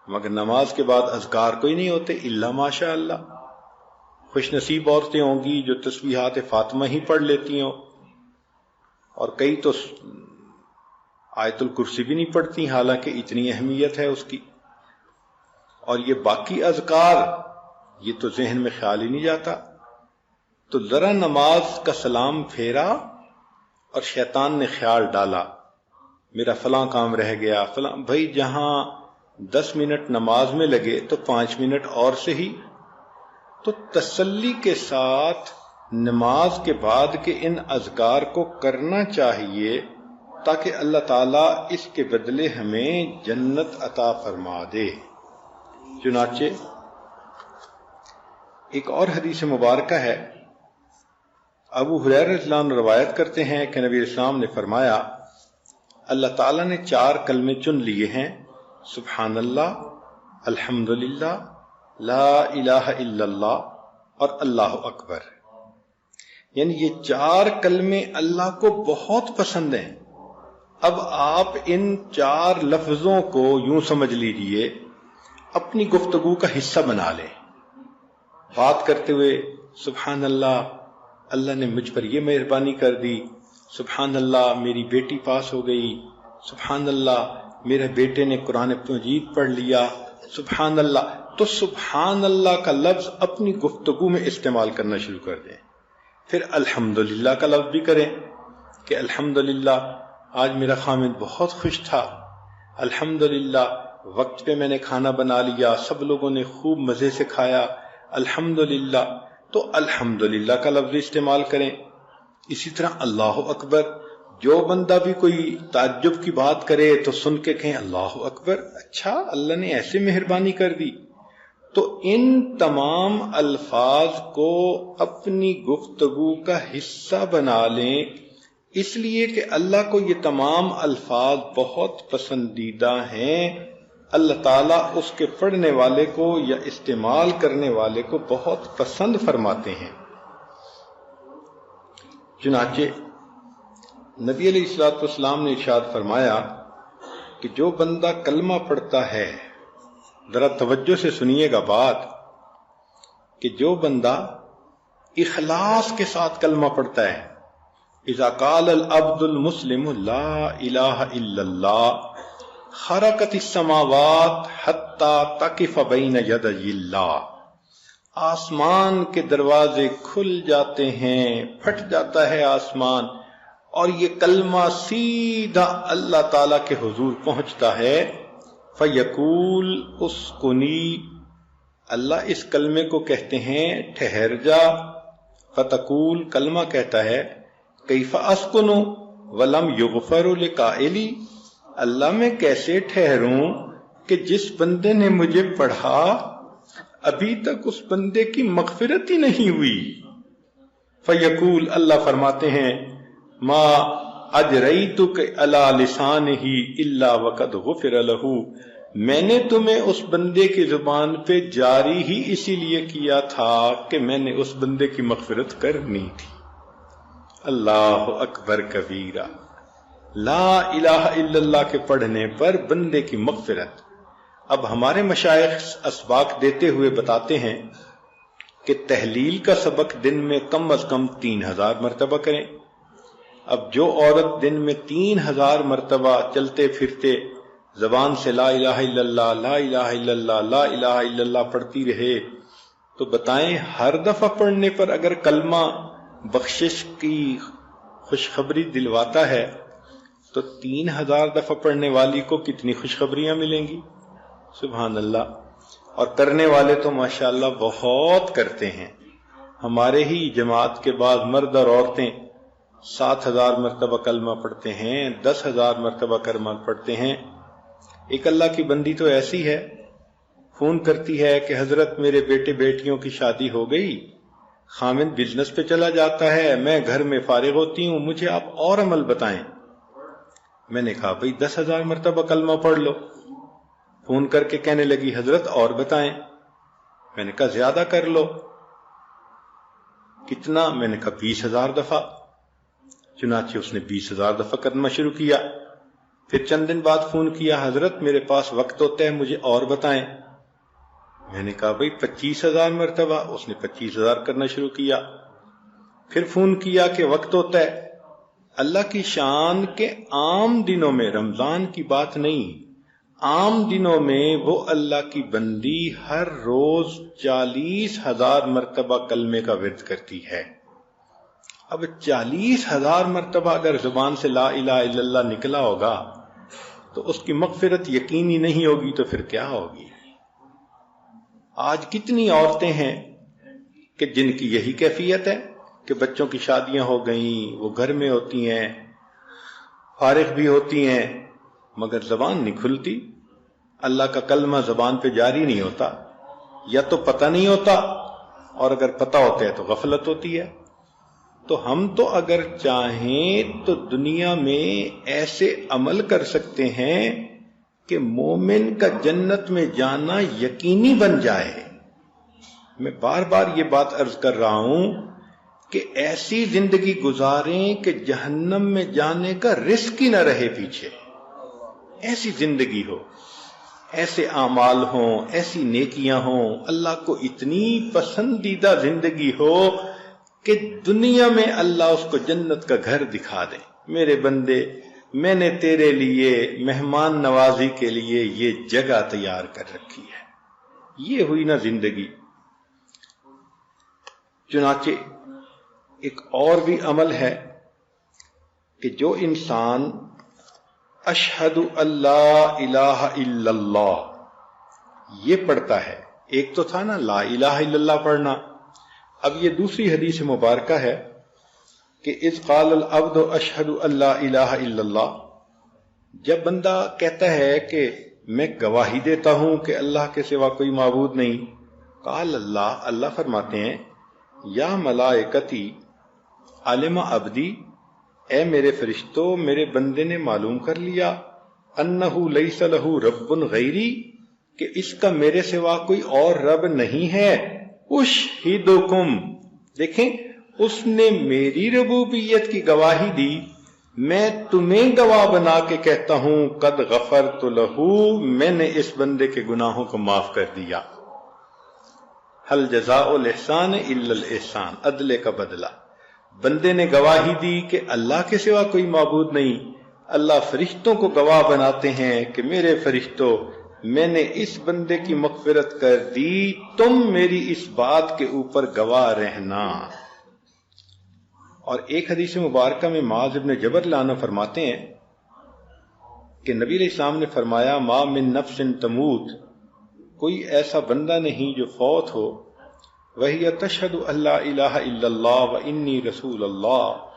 مگر نماز کے بعد اذکار کوئی نہیں ہوتے الا ماشاء اللہ. خوش نصیب عورتیں ہوں گی جو تسبیحات فاطمہ ہی پڑھ لیتی ہوں، اور کئی تو آیت الکرسی بھی نہیں پڑھتی، حالانکہ اتنی اہمیت ہے اس کی. اور یہ باقی اذکار یہ تو ذہن میں خیال ہی نہیں جاتا. تو ذرا نماز کا سلام پھیرا اور شیطان نے خیال ڈالا میرا فلاں کام رہ گیا فلاں. بھائی جہاں 10 منٹ نماز میں لگے تو 5 منٹ اور سے ہی. تو تسلی کے ساتھ نماز کے بعد کے ان اذکار کو کرنا چاہیے تاکہ اللہ تعالیٰ اس کے بدلے ہمیں جنت عطا فرما دے. چنانچہ ایک اور حدیث مبارکہ ہے، ابو ہریرہ رضی اللہ عنہ روایت کرتے ہیں کہ نبی اسلام نے فرمایا اللہ تعالیٰ نے 4 کلمے چن لیے ہیں، سبحان اللہ، الحمدللہ، لا الہ الا اللہ اور اللہ اکبر. یعنی یہ 4 کلمے اللہ کو بہت پسند ہیں. اب آپ ان 4 لفظوں کو یوں سمجھ لیجئے اپنی گفتگو کا حصہ بنا لیں. بات کرتے ہوئے سبحان اللہ، اللہ نے مجھ پر یہ مہربانی کر دی، سبحان اللہ میری بیٹی پاس ہو گئی، سبحان اللہ میرے بیٹے نے قرآن مجید پڑھ لیا، سبحان اللہ. تو سبحان اللہ کا لفظ اپنی گفتگو میں استعمال کرنا شروع کر دیں. پھر الحمدللہ کا لفظ بھی کریں کہ الحمدللہ آج میرا خامد بہت خوش تھا، الحمدللہ وقت پہ میں نے کھانا بنا لیا، سب لوگوں نے خوب مزے سے کھایا، الحمدللہ. تو الحمدللہ کا لفظ استعمال کریں. اسی طرح اللہ اکبر، جو بندہ بھی کوئی تعجب کی بات کرے تو سن کے کہیں اللہ اکبر، اچھا اللہ نے ایسے مہربانی کر دی. تو ان تمام الفاظ کو اپنی گفتگو کا حصہ بنا لیں، اس لیے کہ اللہ کو یہ تمام الفاظ بہت پسندیدہ ہیں. اللہ تعالیٰ اس کے پڑھنے والے کو یا استعمال کرنے والے کو بہت پسند فرماتے ہیں. چنانچہ نبی علیہ الصلوۃ والسلام نے ارشاد فرمایا کہ جو بندہ کلمہ پڑھتا ہے، ذرا توجہ سے سنیے گا بات، کہ جو بندہ اخلاص کے ساتھ کلمہ پڑھتا ہے، اذا قال العبد المسلم لا الہ الا اللہ خرقت السماوات حتی تقف بین یدی اللہ، آسمان کے دروازے کھل جاتے ہیں، پھٹ جاتا ہے آسمان، اور یہ کلمہ سیدھا اللہ تعالی کے حضور پہنچتا ہے۔ فیقول اسکنی، اللہ اس کلمے کو کہتے ہیں ٹھہر جا۔ فتقول، کلمہ کہتا ہے کیف اسکن ولم یغفر لقائلی، اللہ میں کیسے ٹھہروں کہ جس بندے نے مجھے پڑھا ابھی تک اس بندے کی مغفرت ہی نہیں ہوئی۔ فیقول، اللہ فرماتے ہیں ما اجریتک علی لسانہ الا وقد غفر لہ، میں نے تمہیں اس بندے کی زبان پہ جاری ہی اسی لیے کیا تھا کہ میں نے اس بندے کی مغفرت کرنی تھی۔ اللہ اکبر کبیرہ، لا الہ الا اللہ کے پڑھنے پر بندے کی مغفرت۔ اب ہمارے مشائخ اسباق دیتے ہوئے بتاتے ہیں کہ تحلیل کا سبق دن میں کم از کم 3000 مرتبہ کریں۔ اب جو عورت دن میں 3000 مرتبہ چلتے پھرتے زبان سے لا الہ الا اللہ لا الہ الا اللہ لا الہ الا اللہ پڑھتی رہے، تو بتائیں ہر دفعہ پڑھنے پر اگر کلمہ بخشش کی خوشخبری دلواتا ہے تو 3000 دفعہ پڑھنے والی کو کتنی خوشخبریاں ملیں گی۔ سبحان اللہ۔ اور کرنے والے تو ماشاءاللہ بہت کرتے ہیں۔ ہمارے ہی جماعت کے بعض مرد اور عورتیں 7000 مرتبہ کلمہ پڑھتے ہیں، 10000 مرتبہ کلمہ پڑھتے ہیں۔ ایک اللہ کی بندی تو ایسی ہے، فون کرتی ہے کہ حضرت میرے بیٹے بیٹیوں کی شادی ہو گئی، خامد بزنس پہ چلا جاتا ہے، میں گھر میں فارغ ہوتی ہوں، مجھے آپ اور عمل بتائیں۔ میں نے کہا بھئی 10000 مرتبہ کلمہ پڑھ لو۔ فون کر کے کہنے لگی حضرت اور بتائیں۔ میں نے کہا زیادہ کر لو۔ کتنا؟ میں نے کہا 20000 دفعہ۔ چنانچہ اس نے 20000 دفعہ کلمہ شروع کیا۔ پھر چند دن بعد فون کیا حضرت میرے پاس وقت ہوتا ہے، مجھے اور بتائیں۔ میں نے کہا بھئی 25000 مرتبہ۔ اس نے 25000 کرنا شروع کیا۔ پھر فون کیا کہ وقت ہوتا ہے۔ اللہ کی شان کے عام دنوں میں، رمضان کی بات نہیں، عام دنوں میں وہ اللہ کی بندی ہر روز 40000 مرتبہ کلمے کا ورد کرتی ہے۔ اب 40000 مرتبہ اگر زبان سے لا الہ الا اللہ نکلا ہوگا تو اس کی مغفرت یقینی نہیں ہوگی تو پھر کیا ہوگی؟ آج کتنی عورتیں ہیں کہ جن کی یہی کیفیت ہے کہ بچوں کی شادیاں ہو گئیں، وہ گھر میں ہوتی ہیں، فارغ بھی ہوتی ہیں، مگر زبان نہیں کھلتی، اللہ کا کلمہ زبان پہ جاری نہیں ہوتا، یا تو پتہ نہیں ہوتا، اور اگر پتہ ہوتا ہے تو غفلت ہوتی ہے۔ تو ہم تو اگر چاہیں تو دنیا میں ایسے عمل کر سکتے ہیں کہ مومن کا جنت میں جانا یقینی بن جائے۔ میں بار بار یہ بات عرض کر رہا ہوں کہ ایسی زندگی گزاریں کہ جہنم میں جانے کا رسک ہی نہ رہے پیچھے، ایسی زندگی ہو، ایسے اعمال ہوں، ایسی نیکیاں ہوں، اللہ کو اتنی پسندیدہ زندگی ہو کہ دنیا میں اللہ اس کو جنت کا گھر دکھا دے۔ میرے بندے، میں نے تیرے لیے مہمان نوازی کے لیے یہ جگہ تیار کر رکھی ہے۔ یہ ہوئی نا زندگی۔ چنانچہ ایک اور بھی عمل ہے کہ جو انسان اشہد اللہ الہ الا اللہ یہ پڑھتا ہے، ایک تو تھا نا لا الہ الا اللہ پڑھنا، اب یہ دوسری حدیث مبارکہ ہے کہ اذ قال العبد اشہد اللہ الہ الا اللہ، جب بندہ کہتا ہے کہ میں گواہی دیتا ہوں کہ اللہ کے سوا کوئی معبود نہیں، قال اللہ، اللہ فرماتے ہیں یا ملائکتی علم عبدی، اے میرے فرشتوں، میرے بندے نے معلوم کر لیا انہ لیس لہ رب غیری، کہ اس کا میرے سوا کوئی اور رب نہیں ہے۔ اشہدکم، دیکھیں اس نے میری ربوبیت کی گواہی دی، میں تمہیں گواہ بنا کے کہتا ہوں قد غفرت لہ، میں نے اس بندے کے گناہوں کو معاف کر دیا۔ حل جزاء الاحسان الا الاحسان، عدلے کا بدلہ۔ بندے نے گواہی دی کہ اللہ کے سوا کوئی معبود نہیں، اللہ فرشتوں کو گواہ بناتے ہیں کہ میرے فرشتوں، میں نے اس بندے کی مغفرت کر دی، تم میری اس بات کے اوپر گواہ رہنا۔ اور ایک حدیث مبارکہ میں معاذ بن جبل رضی اللہ عنہ فرماتے ہیں کہ نبی علیہ السلام نے فرمایا ما من نفس تموت، کوئی ایسا بندہ نہیں جو فوت ہو وہی تشہد اللہ الہ الا اللہ و انی رسول اللہ،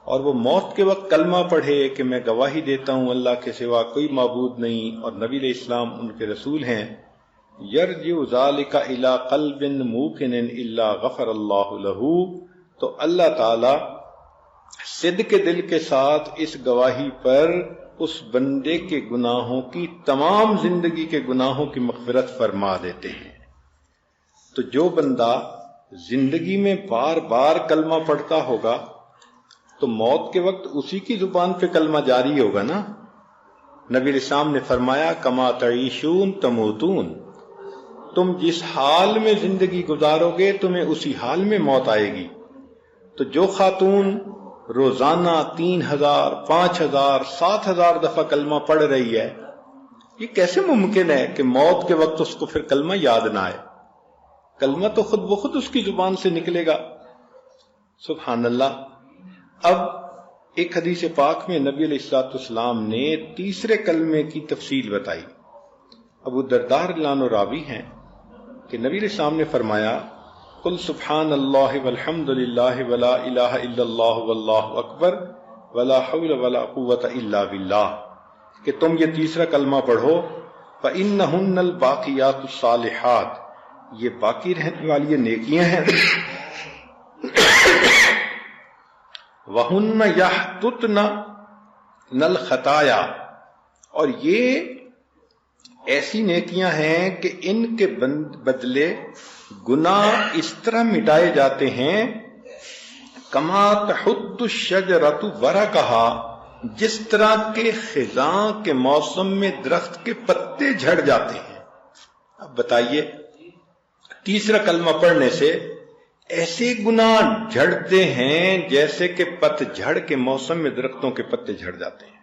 اور وہ موت کے وقت کلمہ پڑھے کہ میں گواہی دیتا ہوں اللہ کے سوا کوئی معبود نہیں اور نبی علیہ السلام ان کے رسول ہیں، یرجع ذلک الی قلب موقن الا غفر اللہ لہ، تو اللہ تعالی صدق دل کے ساتھ اس گواہی پر اس بندے کے گناہوں کی، تمام زندگی کے گناہوں کی مغفرت فرما دیتے ہیں۔ تو جو بندہ زندگی میں بار بار کلمہ پڑھتا ہوگا تو موت کے وقت اسی کی زبان پہ کلمہ جاری ہوگا نا۔ نبی علیہ السلام نے فرمایا کما تعیشون تموتون، تم جس حال میں زندگی گزارو گے تمہیں اسی حال میں موت آئے گی۔ تو جو خاتون روزانہ 3000 5000 7000 دفعہ کلمہ پڑھ رہی ہے، یہ کیسے ممکن ہے کہ موت کے وقت اس کو پھر کلمہ یاد نہ آئے؟ کلمہ تو خود بخود اس کی زبان سے نکلے گا۔ سبحان اللہ۔ اب ایک حدیث پاک میں نبی علیہ الصلوۃ والسلام نے تیسرے کلمے کی تفصیل بتائی۔ ابو الدرداء رضی اللہ عنہ راوی ہیں کہ نبی علیہ السلام نے فرمایا قل سبحان اللہ والحمد للہ ولا الہ الا اللہ واللہ اکبر ولا حول ولا قوۃ الا باللہ، کہ تم یہ تیسرا کلمہ پڑھو فإنہن الباقیات الصالحات، یہ باقی رہنے والی نیکیاں ہیں، وَهُنَّ يَحْطُطْنَ الْخَطَايَا، اور یہ ایسی نیکیاں ہیں کہ ان کے بدلے گناہ اس طرح مٹائے جاتے ہیں کما تحط الشجرۃ ورقها، جس طرح کے خزاں کے موسم میں درخت کے پتے جھڑ جاتے ہیں۔ اب بتائیے، تیسرا کلمہ پڑھنے سے ایسے گناہ جھڑتے ہیں جیسے کہ پت جھڑ کے موسم میں درختوں کے پتے جھڑ جاتے ہیں۔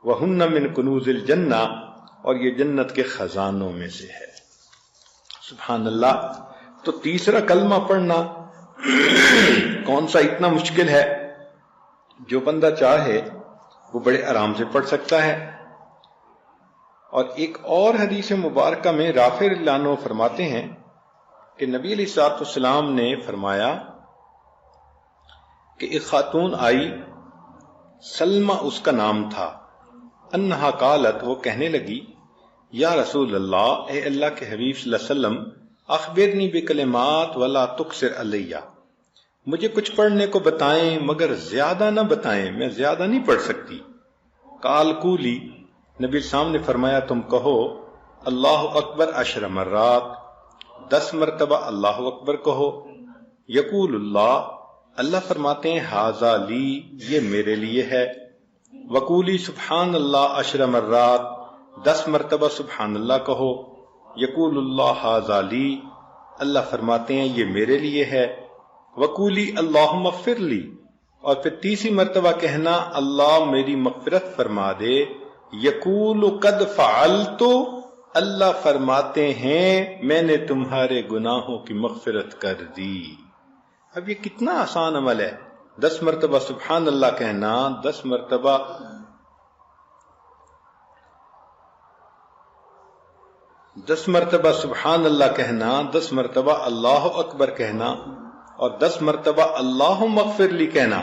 وَهُنَّ مِن كُنُوزِ الْجَنَّةِ، اور یہ جنت کے خزانوں میں سے ہے۔ سبحان اللہ۔ تو تیسرا کلمہ پڑھنا کون سا اتنا مشکل ہے؟ جو بندہ چاہے وہ بڑے آرام سے پڑھ سکتا ہے۔ اور ایک اور حدیث مبارکہ میں رافع رضی اللہ عنہ فرماتے ہیں کہ نبی علیہ الصلوۃ والسلام نے فرمایا کہ ایک خاتون آئی، سلمہ اس کا نام تھا، انہا قالت، وہ کہنے لگی یا رسول اللہ، اے اللہ کے حبیب صلی اللہ علیہ وسلم، اخبرنی بکلمات ولا تکثر علیہ، مجھے کچھ پڑھنے کو بتائیں مگر زیادہ نہ بتائیں، میں زیادہ نہیں پڑھ سکتی۔ قال قولی، نبی السلام نے فرمایا تم کہو اللہ اکبر 10 مرات، 10 مرتبہ اللہ اکبر کہو۔ یقول اللہ، اللہ فرماتے ہیں ھذا لی، یہ میرے لیے ہے۔ وقولی سبحان اللہ 10 مرات، 10 مرتبہ سبحان اللہ کہو۔ یقول اللہ ھذا لی، اللہ فرماتے ہیں یہ میرے لیے ہے۔ وقولی اللہم اغفر لی، اور پھر تیسری مرتبہ کہنا اللہ میری مغفرت فرما دے۔ یقول قد فعلت، اللہ فرماتے ہیں میں نے تمہارے گناہوں کی مغفرت کر دی۔ اب یہ کتنا آسان عمل ہے، 10 مرتبہ سبحان اللہ کہنا، 10 مرتبہ سبحان اللہ کہنا، 10 مرتبہ اللہ اکبر کہنا، اور 10 مرتبہ اللہم اغفر لی کہنا۔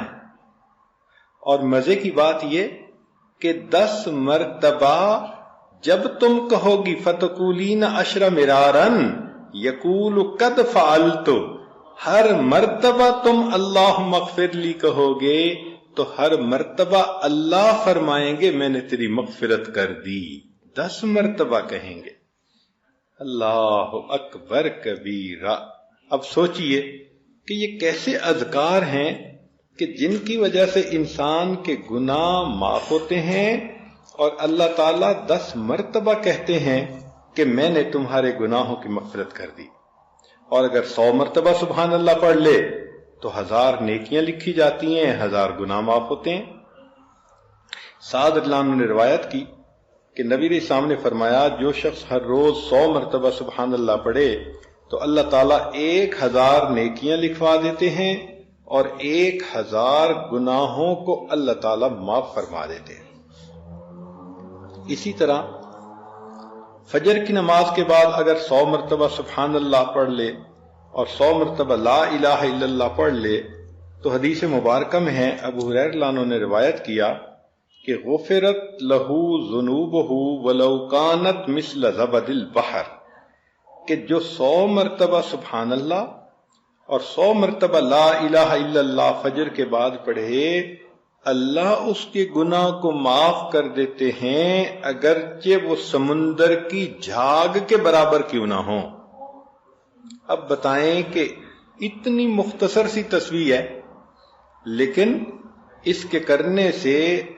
اور مزے کی بات یہ کہ 10 مرتبہ جب تم کہو گی فتقولین 10 مرارا یقول قد فعلت، ہر مرتبہ تم اللہم اغفر لی کہو گے تو ہر مرتبہ اللہ فرمائیں گے میں نے تیری مغفرت کر دی۔ 10 مرتبہ کہیں گے۔ اللہ اکبر کبیرہ۔ اب سوچئے کہ یہ کیسے اذکار ہیں کہ جن کی وجہ سے انسان کے گناہ معاف ہوتے ہیں، اور اللہ تعالیٰ 10 مرتبہ کہتے ہیں کہ میں نے تمہارے گناہوں کی مغفرت کر دی۔ اور اگر 100 مرتبہ سبحان اللہ پڑھ لے تو 1000 نیکیاں لکھی جاتی ہیں، 1000 گناہ معاف ہوتے ہیں۔ سعد رضی اللہ عنہ نے روایت کی کہ نبی علیہ السلام نے فرمایا جو شخص ہر روز 100 مرتبہ سبحان اللہ پڑھے تو اللہ تعالیٰ 1000 نیکیاں لکھوا دیتے ہیں اور 1000 گناہوں کو اللہ تعالیٰ معاف فرما دیتے ہیں۔ اسی طرح فجر کی نماز کے بعد اگر 100 مرتبہ سبحان اللہ پڑھ لے اور 100 مرتبہ لا الہ الا اللہ پڑھ لے تو حدیث مبارکہ میں ہے، ابو ہریرہ رضی اللہ عنہ نے روایت کیا کہ غفرت لہو ذنوبہ ولو کانت مثل زبد البحر، کہ جو 100 مرتبہ سبحان اللہ اور 100 مرتبہ لا الہ الا اللہ فجر کے بعد پڑھے، اللہ اس کے گناہ کو معاف کر دیتے ہیں اگرچہ وہ سمندر کی جھاگ کے برابر کیوں نہ ہوں۔ اب بتائیں کہ اتنی مختصر سی تسبیح ہے، لیکن اس کے کرنے سے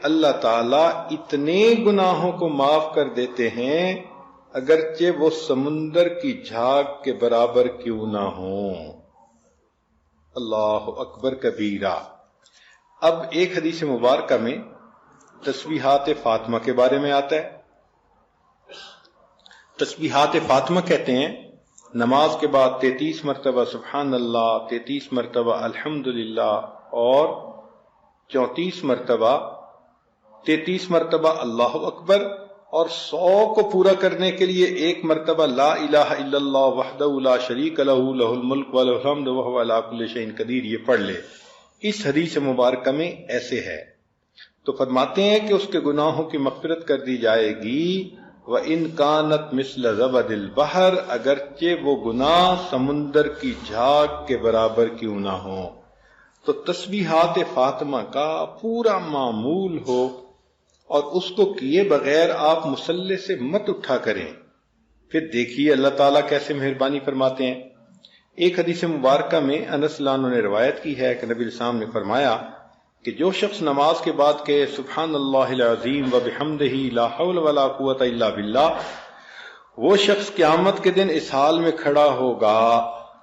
اللہ تعالیٰ اتنے گناہوں کو معاف کر دیتے ہیں اگرچہ وہ سمندر کی جھاگ کے برابر کیوں نہ ہوں۔ اللہ اکبر کبیرہ۔ اب ایک حدیث مبارکہ میں تسبیحات فاطمہ کے بارے میں آتا ہے۔ تسبیحات فاطمہ کہتے ہیں نماز کے بعد 33 مرتبہ سبحان اللہ، 33 مرتبہ الحمدللہ اور 34 مرتبہ 33 مرتبہ اللہ اکبر، اور 100 کو پورا کرنے کے لیے 1 مرتبہ لا الہ الا اللہ وحدہ لا شریک لہ لہ الملک ولہ الحمد وہو علی کل شیء قدیر یہ پڑھ لے۔ اس حدیث مبارکہ میں ایسے ہے تو فرماتے ہیں کہ اس کے گناہوں کی مغفرت کر دی جائے گی، وَإِن كَانَتْ مِثْلَ زَبَدِ الْبَحْرِ، اگرچہ وہ گناہ سمندر کی جھاگ کے برابر کیوں نہ ہوں۔ تو تسبیحات فاطمہ کا پورا معمول ہو اور اس کو کیے بغیر آپ مصلی سے مت اٹھا کریں، پھر دیکھیے اللہ تعالیٰ کیسے مہربانی فرماتے ہیں۔ ایک حدیث مبارکہ میں انس رضی اللہ عنہ نے روایت کی ہے کہ نبی علیہ السلام نے فرمایا کہ جو شخص نماز کے بعد کہے سبحان اللہ العظیم وبحمدہ لا حول ولا قوت الا باللہ، وہ شخص قیامت کے دن اس حال میں کھڑا ہوگا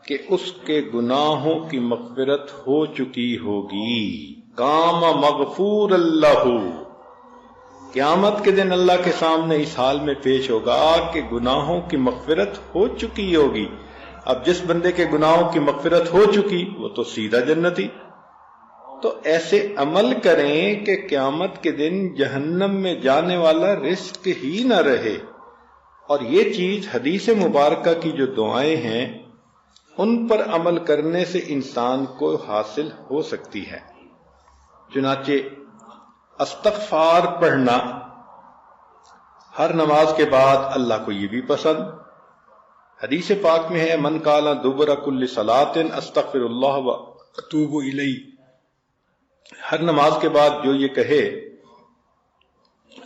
کہ اس کے گناہوں کی مغفرت ہو چکی ہوگی۔ قام مغفور اللہ، قیامت کے دن اللہ کے سامنے اس حال میں پیش ہوگا کہ گناہوں کی مغفرت ہو چکی ہوگی۔ اب جس بندے کے گناہوں کی مغفرت ہو چکی وہ تو سیدھا جنتی۔ تو ایسے عمل کریں کہ قیامت کے دن جہنم میں جانے والا رزق ہی نہ رہے۔ اور یہ چیز حدیث مبارکہ کی جو دعائیں ہیں ان پر عمل کرنے سے انسان کو حاصل ہو سکتی ہے۔ چنانچہ استغفار پڑھنا ہر نماز کے بعد اللہ کو یہ بھی پسند۔ حدیث پاک میں ہے من قال دبر کل صلاۃ استغفر اللہ واتوب الیہ، ہر نماز کے بعد جو یہ کہے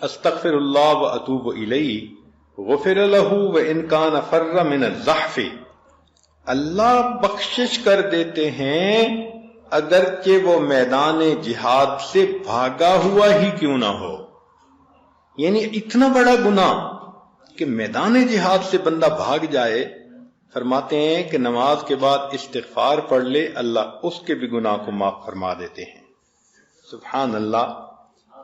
استغفر اللہ واتوب الیہ غفر لہ وان کان فر من الزحف، اللہ بخشش کر دیتے ہیں اگرچہ وہ میدان جہاد سے بھاگا ہوا ہی کیوں نہ ہو۔ یعنی اتنا بڑا گناہ کہ میدان جہاد سے بندہ بھاگ جائے، فرماتے ہیں کہ نماز کے بعد استغفار پڑھ لے اللہ اس کے بھی گناہ کو معاف فرما دیتے ہیں۔ سبحان اللہ،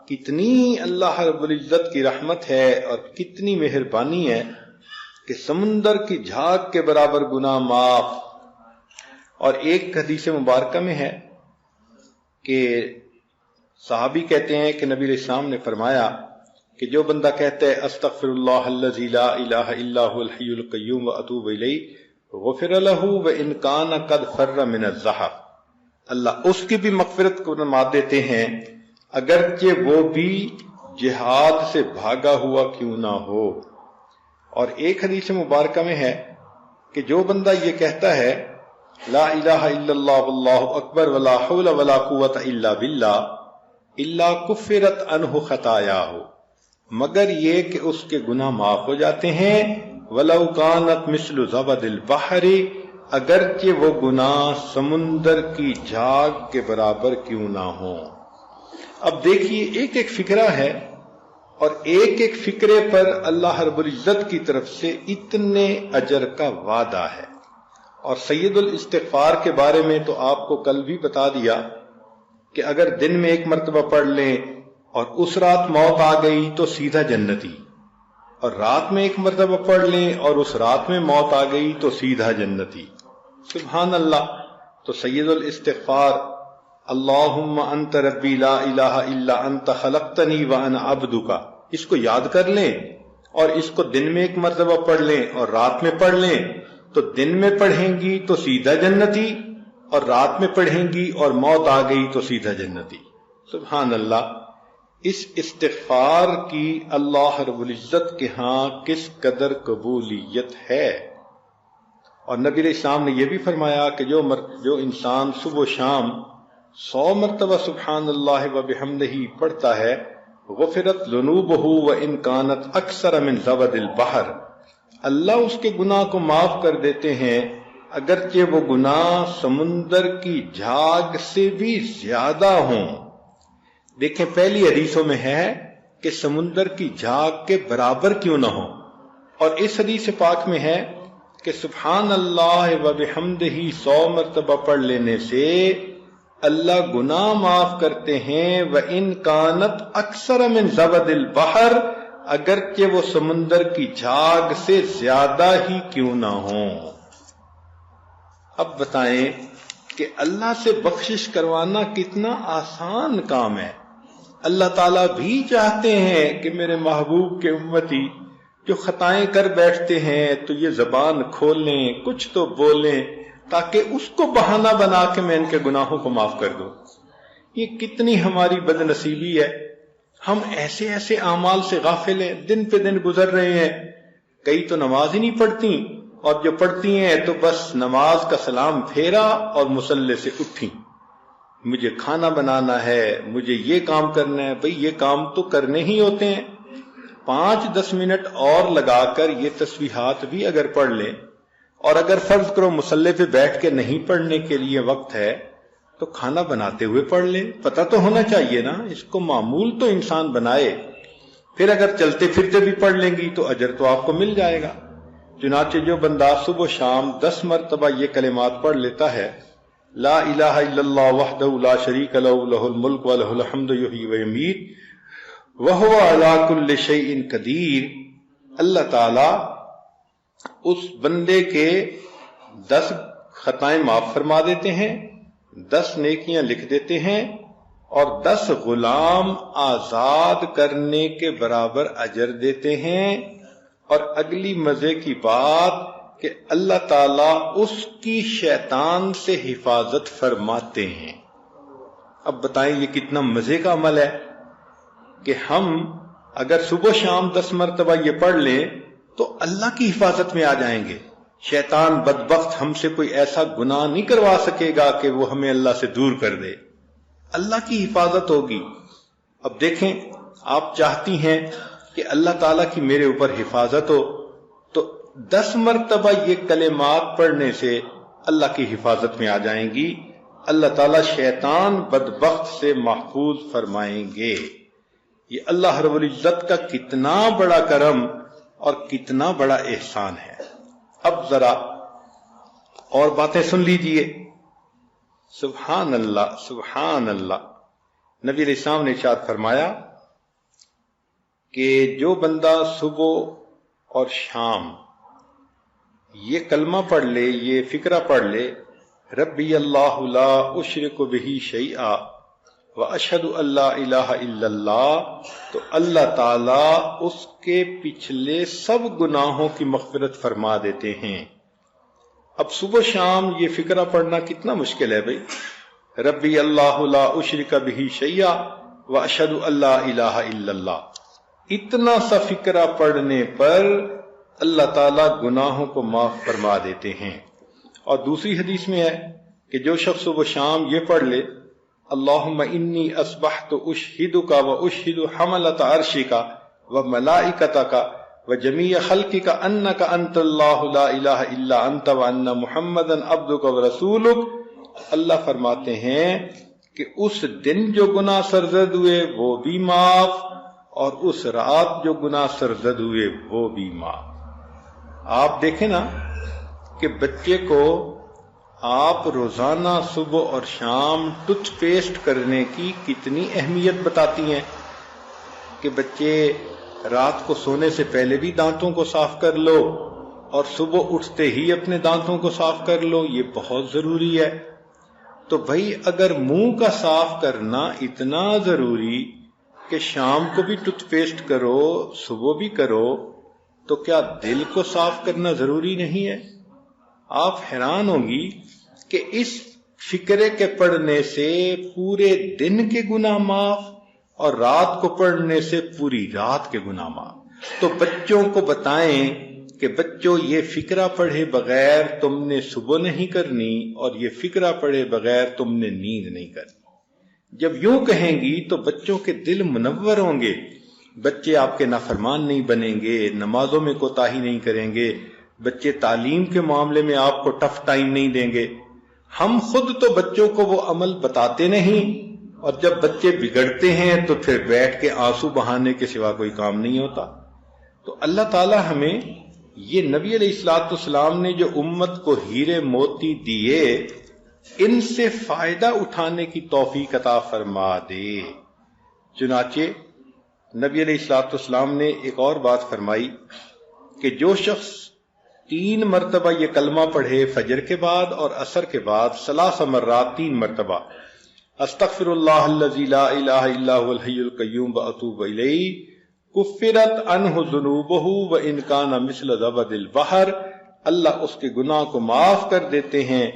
کتنی اللہ رب العزت کی رحمت ہے اور کتنی مہربانی ہے کہ سمندر کی جھاگ کے برابر گناہ معاف۔ اور ایک حدیث مبارکہ میں ہے کہ صحابی کہتے ہیں کہ نبی علیہ السلام نے فرمایا کہ جو بندہ کہتا ہے استغفر اللہ الذی لا الہ الا هو الحی القیوم واتوب الیہ غفر لہ وان کان قد فر من الزحف، اللہ اس کی بھی مغفرت فرما دیتے ہیں اگرچہ وہ بھی جہاد سے بھاگا ہوا کیوں نہ ہو۔ اور ایک حدیث مبارکہ میں ہے کہ جو بندہ یہ کہتا ہے لا الہ الا اللہ واللہ اکبر ولا حول ولا قوت الا باللہ الا کفرت عنہ خطایاہ، مگر یہ کہ اس کے گناہ معاف ہو جاتے ہیں، وَلَوْ كَانَتْ مِثْلُ زَبَدِ الْبَحْرِ، اگرچہ وہ گناہ سمندر کی جھاگ کے برابر کیوں نہ ہوں۔ اب دیکھیے ایک ایک فکرہ ہے اور ایک ایک فکرے پر اللہ رب العزت کی طرف سے اتنے اجر کا وعدہ ہے، اور سید الاستغفار کے بارے میں تو آپ کو کل بھی بتا دیا کہ اگر دن میں ایک مرتبہ پڑھ لیں اور اس رات موت آ گئی تو سیدھا جنتی، اور رات میں ایک مرتبہ پڑھ لیں اور اس رات میں موت آ گئی تو سیدھا جنتی۔ سبحان اللہ۔ تو سید الاستغفار اللہم انت ربی لا الہ الا انت خلقتنی وانا عبدک، اس کو یاد کر لیں اور اس کو دن میں ایک مرتبہ پڑھ لیں اور رات میں پڑھ لیں، تو دن میں پڑھیں گی تو سیدھا جنتی، اور رات میں پڑھیں گی اور موت آ گئی تو سیدھا جنتی۔ سبحان اللہ۔ اس استغفار کی اللہ رب العزت کے ہاں کس قدر قبولیت ہے۔ اور نبی علیہ السلام نے یہ بھی فرمایا کہ جو انسان صبح و شام 100 مرتبہ سبحان اللہ و بحمدہ پڑھتا ہے، غفرت ذنوبہ وان کانت اکثر من زبد البحر، اللہ اس کے گناہ کو معاف کر دیتے ہیں اگرچہ وہ گناہ سمندر کی جھاگ سے بھی زیادہ ہوں۔ دیکھیں پہلی حدیثوں میں ہے کہ سمندر کی جھاگ کے برابر کیوں نہ ہو، اور اس حدیث پاک میں ہے کہ سبحان اللہ و بحمدہ 100 مرتبہ پڑھ لینے سے اللہ گناہ معاف کرتے ہیں، وَإِن كَانَتْ أَكْثَرَ مِنْ زَبَدِ الْبَحْرِ، اگرچہ وہ سمندر کی جھاگ سے زیادہ ہی کیوں نہ ہوں۔ اب بتائیں کہ اللہ سے بخشش کروانا کتنا آسان کام ہے۔ اللہ تعالیٰ بھی چاہتے ہیں کہ میرے محبوب کے امتی جو خطائیں کر بیٹھتے ہیں تو یہ زبان کھولیں، کچھ تو بولیں، تاکہ اس کو بہانہ بنا کے میں ان کے گناہوں کو معاف کر دوں۔ یہ کتنی ہماری بد نصیبی ہے، ہم ایسے ایسے اعمال سے غافل ہیں، دن پہ دن گزر رہے ہیں، کئی تو نماز ہی نہیں پڑھتی، اور جو پڑھتی ہیں تو بس نماز کا سلام پھیرا اور مصلی سے اٹھی، مجھے کھانا بنانا ہے، مجھے یہ کام کرنا ہے۔ بھئی یہ کام تو کرنے ہی ہوتے ہیں، 5-10 منٹ اور لگا کر یہ تسبیحات بھی اگر پڑھ لیں، اور اگر فرض کرو مصلی پہ بیٹھ کے نہیں پڑھنے کے لیے وقت ہے تو کھانا بناتے ہوئے پڑھ لیں، پتہ تو ہونا چاہیے نا، اس کو معمول تو انسان بنائے، پھر اگر چلتے پھرتے بھی پڑھ لیں گی تو اجر تو آپ کو مل جائے گا۔ چنانچہ جو بندہ صبح و شام 10 مرتبہ یہ کلمات پڑھ لیتا ہے، لا الہ الا اللہ وحدہ لا شریک لہ لہ الملک و لہ الحمد یحیی و یمیت وہو علی کل شیء قدیر، اللہ تعالی اس بندے کے 10 خطائیں معاف فرما دیتے ہیں، 10 نیکیاں لکھ دیتے ہیں، اور 10 غلام آزاد کرنے کے برابر اجر دیتے ہیں۔ اور اگلی مزے کی بات کہ اللہ تعالیٰ اس کی شیطان سے حفاظت فرماتے ہیں۔ اب بتائیں یہ کتنا مزے کا عمل ہے کہ ہم اگر صبح شام 10 مرتبہ یہ پڑھ لیں تو اللہ کی حفاظت میں آ جائیں گے، شیطان بدبخت ہم سے کوئی ایسا گناہ نہیں کروا سکے گا کہ وہ ہمیں اللہ سے دور کر دے، اللہ کی حفاظت ہوگی۔ اب دیکھیں آپ چاہتی ہیں کہ اللہ تعالیٰ کی میرے اوپر حفاظت ہو، تو 10 مرتبہ یہ کلمات پڑھنے سے اللہ کی حفاظت میں آ جائیں گی، اللہ تعالیٰ شیطان بدبخت سے محفوظ فرمائیں گے۔ یہ اللہ رب العزت کا کتنا بڑا کرم اور کتنا بڑا احسان ہے۔ اب ذرا اور باتیں سن لیجئے۔ سبحان اللہ، سبحان اللہ۔ نبی علیہ السلام نے ارشاد فرمایا کہ جو بندہ صبح اور شام یہ کلمہ پڑھ لے، یہ فقرہ پڑھ لے، ربی اللہ لا اشرک بہ شیئا واشہد ان لا الہ الا اللہ، تو اللہ تعالیٰ اس کے پچھلے سب گناہوں کی مغفرت فرما دیتے ہیں۔ اب صبح شام یہ فقرہ پڑھنا کتنا مشکل ہے بھائی، ربی اللہ لا اشرک بہ شیئا واشہد ان لا الہ الا اللہ، اتنا سا فقرہ پڑھنے پر اللہ تعالیٰ گناہوں کو معاف فرما دیتے ہیں۔ اور دوسری حدیث میں ہے کہ جو شخص صبح شام یہ پڑھ لے، اللہم انی اصبحت اشہدک و اشہد حملۃ عرشک و ملائکتک و جمیع خلقک انک انت اللہ لا الہ الا انت و ان محمدا عبدک و رسولک، اللہ فرماتے ہیں کہ اس دن جو گناہ سرزد ہوئے وہ بھی معاف، اور اس رات جو گناہ سرزد ہوئے وہ بھی معاف۔ آپ دیکھیں نا کہ بچے کو آپ روزانہ صبح اور شام ٹوتھ پیسٹ کرنے کی کتنی اہمیت بتاتی ہیں کہ بچے رات کو سونے سے پہلے بھی دانتوں کو صاف کر لو اور صبح اٹھتے ہی اپنے دانتوں کو صاف کر لو، یہ بہت ضروری ہے۔ تو بھائی اگر منہ کا صاف کرنا اتنا ضروری کہ شام کو بھی ٹوتھ پیسٹ کرو صبح بھی کرو، تو کیا دل کو صاف کرنا ضروری نہیں ہے؟ آپ حیران ہوں گی کہ اس فقرے کے پڑھنے سے پورے دن کے گناہ معاف اور رات کو پڑھنے سے پوری رات کے گناہ معاف۔ تو بچوں کو بتائیں کہ بچوں یہ فقرہ پڑھے بغیر تم نے صبح نہیں کرنی اور یہ فقرہ پڑھے بغیر تم نے نیند نہیں کرنی۔ جب یوں کہیں گی تو بچوں کے دل منور ہوں گے، بچے آپ کے نافرمان نہیں بنیں گے، نمازوں میں کوتاہی نہیں کریں گے، بچے تعلیم کے معاملے میں آپ کو ٹف ٹائم نہیں دیں گے۔ ہم خود تو بچوں کو وہ عمل بتاتے نہیں، اور جب بچے بگڑتے ہیں تو پھر بیٹھ کے آنسو بہانے کے سوا کوئی کام نہیں ہوتا۔ تو اللہ تعالی ہمیں یہ نبی علیہ الصلوۃ والسلام نے جو امت کو ہیرے موتی دیے، ان سے فائدہ اٹھانے کی توفیق عطا فرما دے۔ چنانچہ نبی علیہ الصلوۃ والسلام نے ایک اور بات فرمائی کہ جو شخص 3 مرتبہ یہ کلمہ پڑھے فجر کے بعد اور عصر کے بعد 3 مرات 3 مرتبہ، استغفر اللہ الذی لا الہ الا هو الحی القیوم واتوب الیہ، کفرت عنہ ذنوبہ وان کان مثل زبد البحر، اللہ اس کے گناہ کو معاف کر دیتے ہیں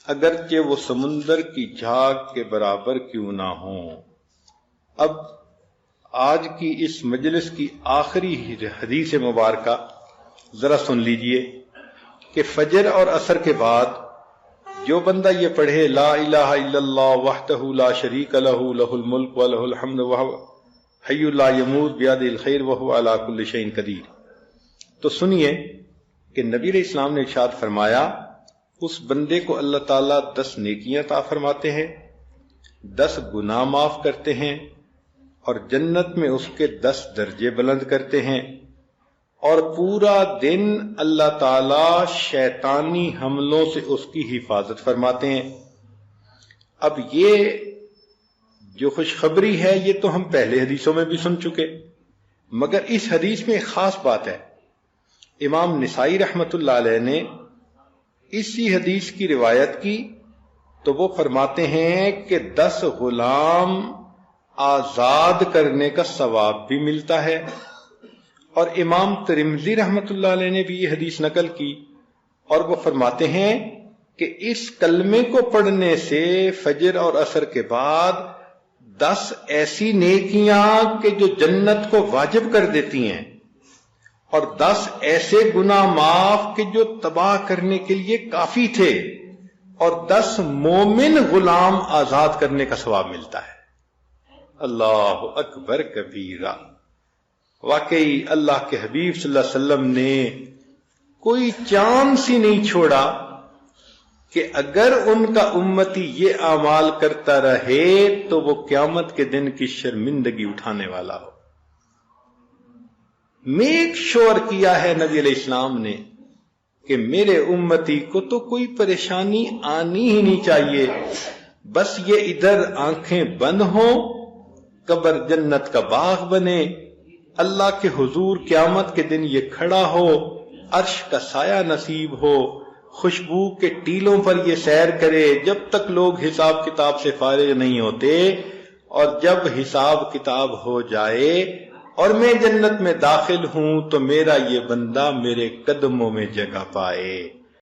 اگرچہ وہ سمندر کی جھاگ کے برابر کیوں نہ ہوں۔ اب آج کی اس مجلس کی آخری حدیث مبارکہ ذرا سن لیجئے کہ فجر اور عصر کے بعد جو بندہ یہ پڑھے لا الہ الا اللہ وحدہ لا شریک لہ لہ الملک ولہ الحمد وہو حی لا یموت بیدہ الخیر وہو علی کل شیء قدیر، تو سنیے کہ نبی علیہ السلام نے ارشاد فرمایا اس بندے کو اللہ تعالیٰ 10 نیکیاں عطا فرماتے ہیں، 10 گناہ معاف کرتے ہیں اور جنت میں اس کے 10 درجے بلند کرتے ہیں، اور پورا دن اللہ تعالی شیطانی حملوں سے اس کی حفاظت فرماتے ہیں۔ اب یہ جو خوشخبری ہے یہ تو ہم پہلے حدیثوں میں بھی سن چکے، مگر اس حدیث میں ایک خاص بات ہے۔ امام نسائی رحمت اللہ علیہ نے اسی حدیث کی روایت کی تو وہ فرماتے ہیں کہ 10 غلام آزاد کرنے کا ثواب بھی ملتا ہے، اور امام ترمذی رحمت اللہ علیہ نے بھی یہ حدیث نقل کی اور وہ فرماتے ہیں کہ اس کلمے کو پڑھنے سے فجر اور عصر کے بعد 10 ایسی نیکیاں کہ جو جنت کو واجب کر دیتی ہیں، اور 10 ایسے گناہ معاف کہ جو تباہ کرنے کے لیے کافی تھے، اور 10 مومن غلام آزاد کرنے کا ثواب ملتا ہے۔ اللہ اکبر کبیرہ، واقعی اللہ کے حبیب صلی اللہ علیہ وسلم نے کوئی چانس ہی نہیں چھوڑا کہ اگر ان کا امتی یہ اعمال کرتا رہے تو وہ قیامت کے دن کی شرمندگی اٹھانے والا ہو۔ میک شور کیا ہے نبی علیہ السلام نے کہ میرے امتی کو تو کوئی پریشانی آنی ہی نہیں چاہیے، بس یہ ادھر آنکھیں بند ہوں، قبر جنت کا باغ بنے، اللہ کے حضور قیامت کے دن یہ کھڑا ہو، عرش کا سایہ نصیب ہو، خوشبو کے ٹیلوں پر یہ سیر کرے جب تک لوگ حساب کتاب سے فارغ نہیں ہوتے، اور جب حساب کتاب ہو جائے اور میں جنت میں داخل ہوں تو میرا یہ بندہ میرے قدموں میں جگہ پائے۔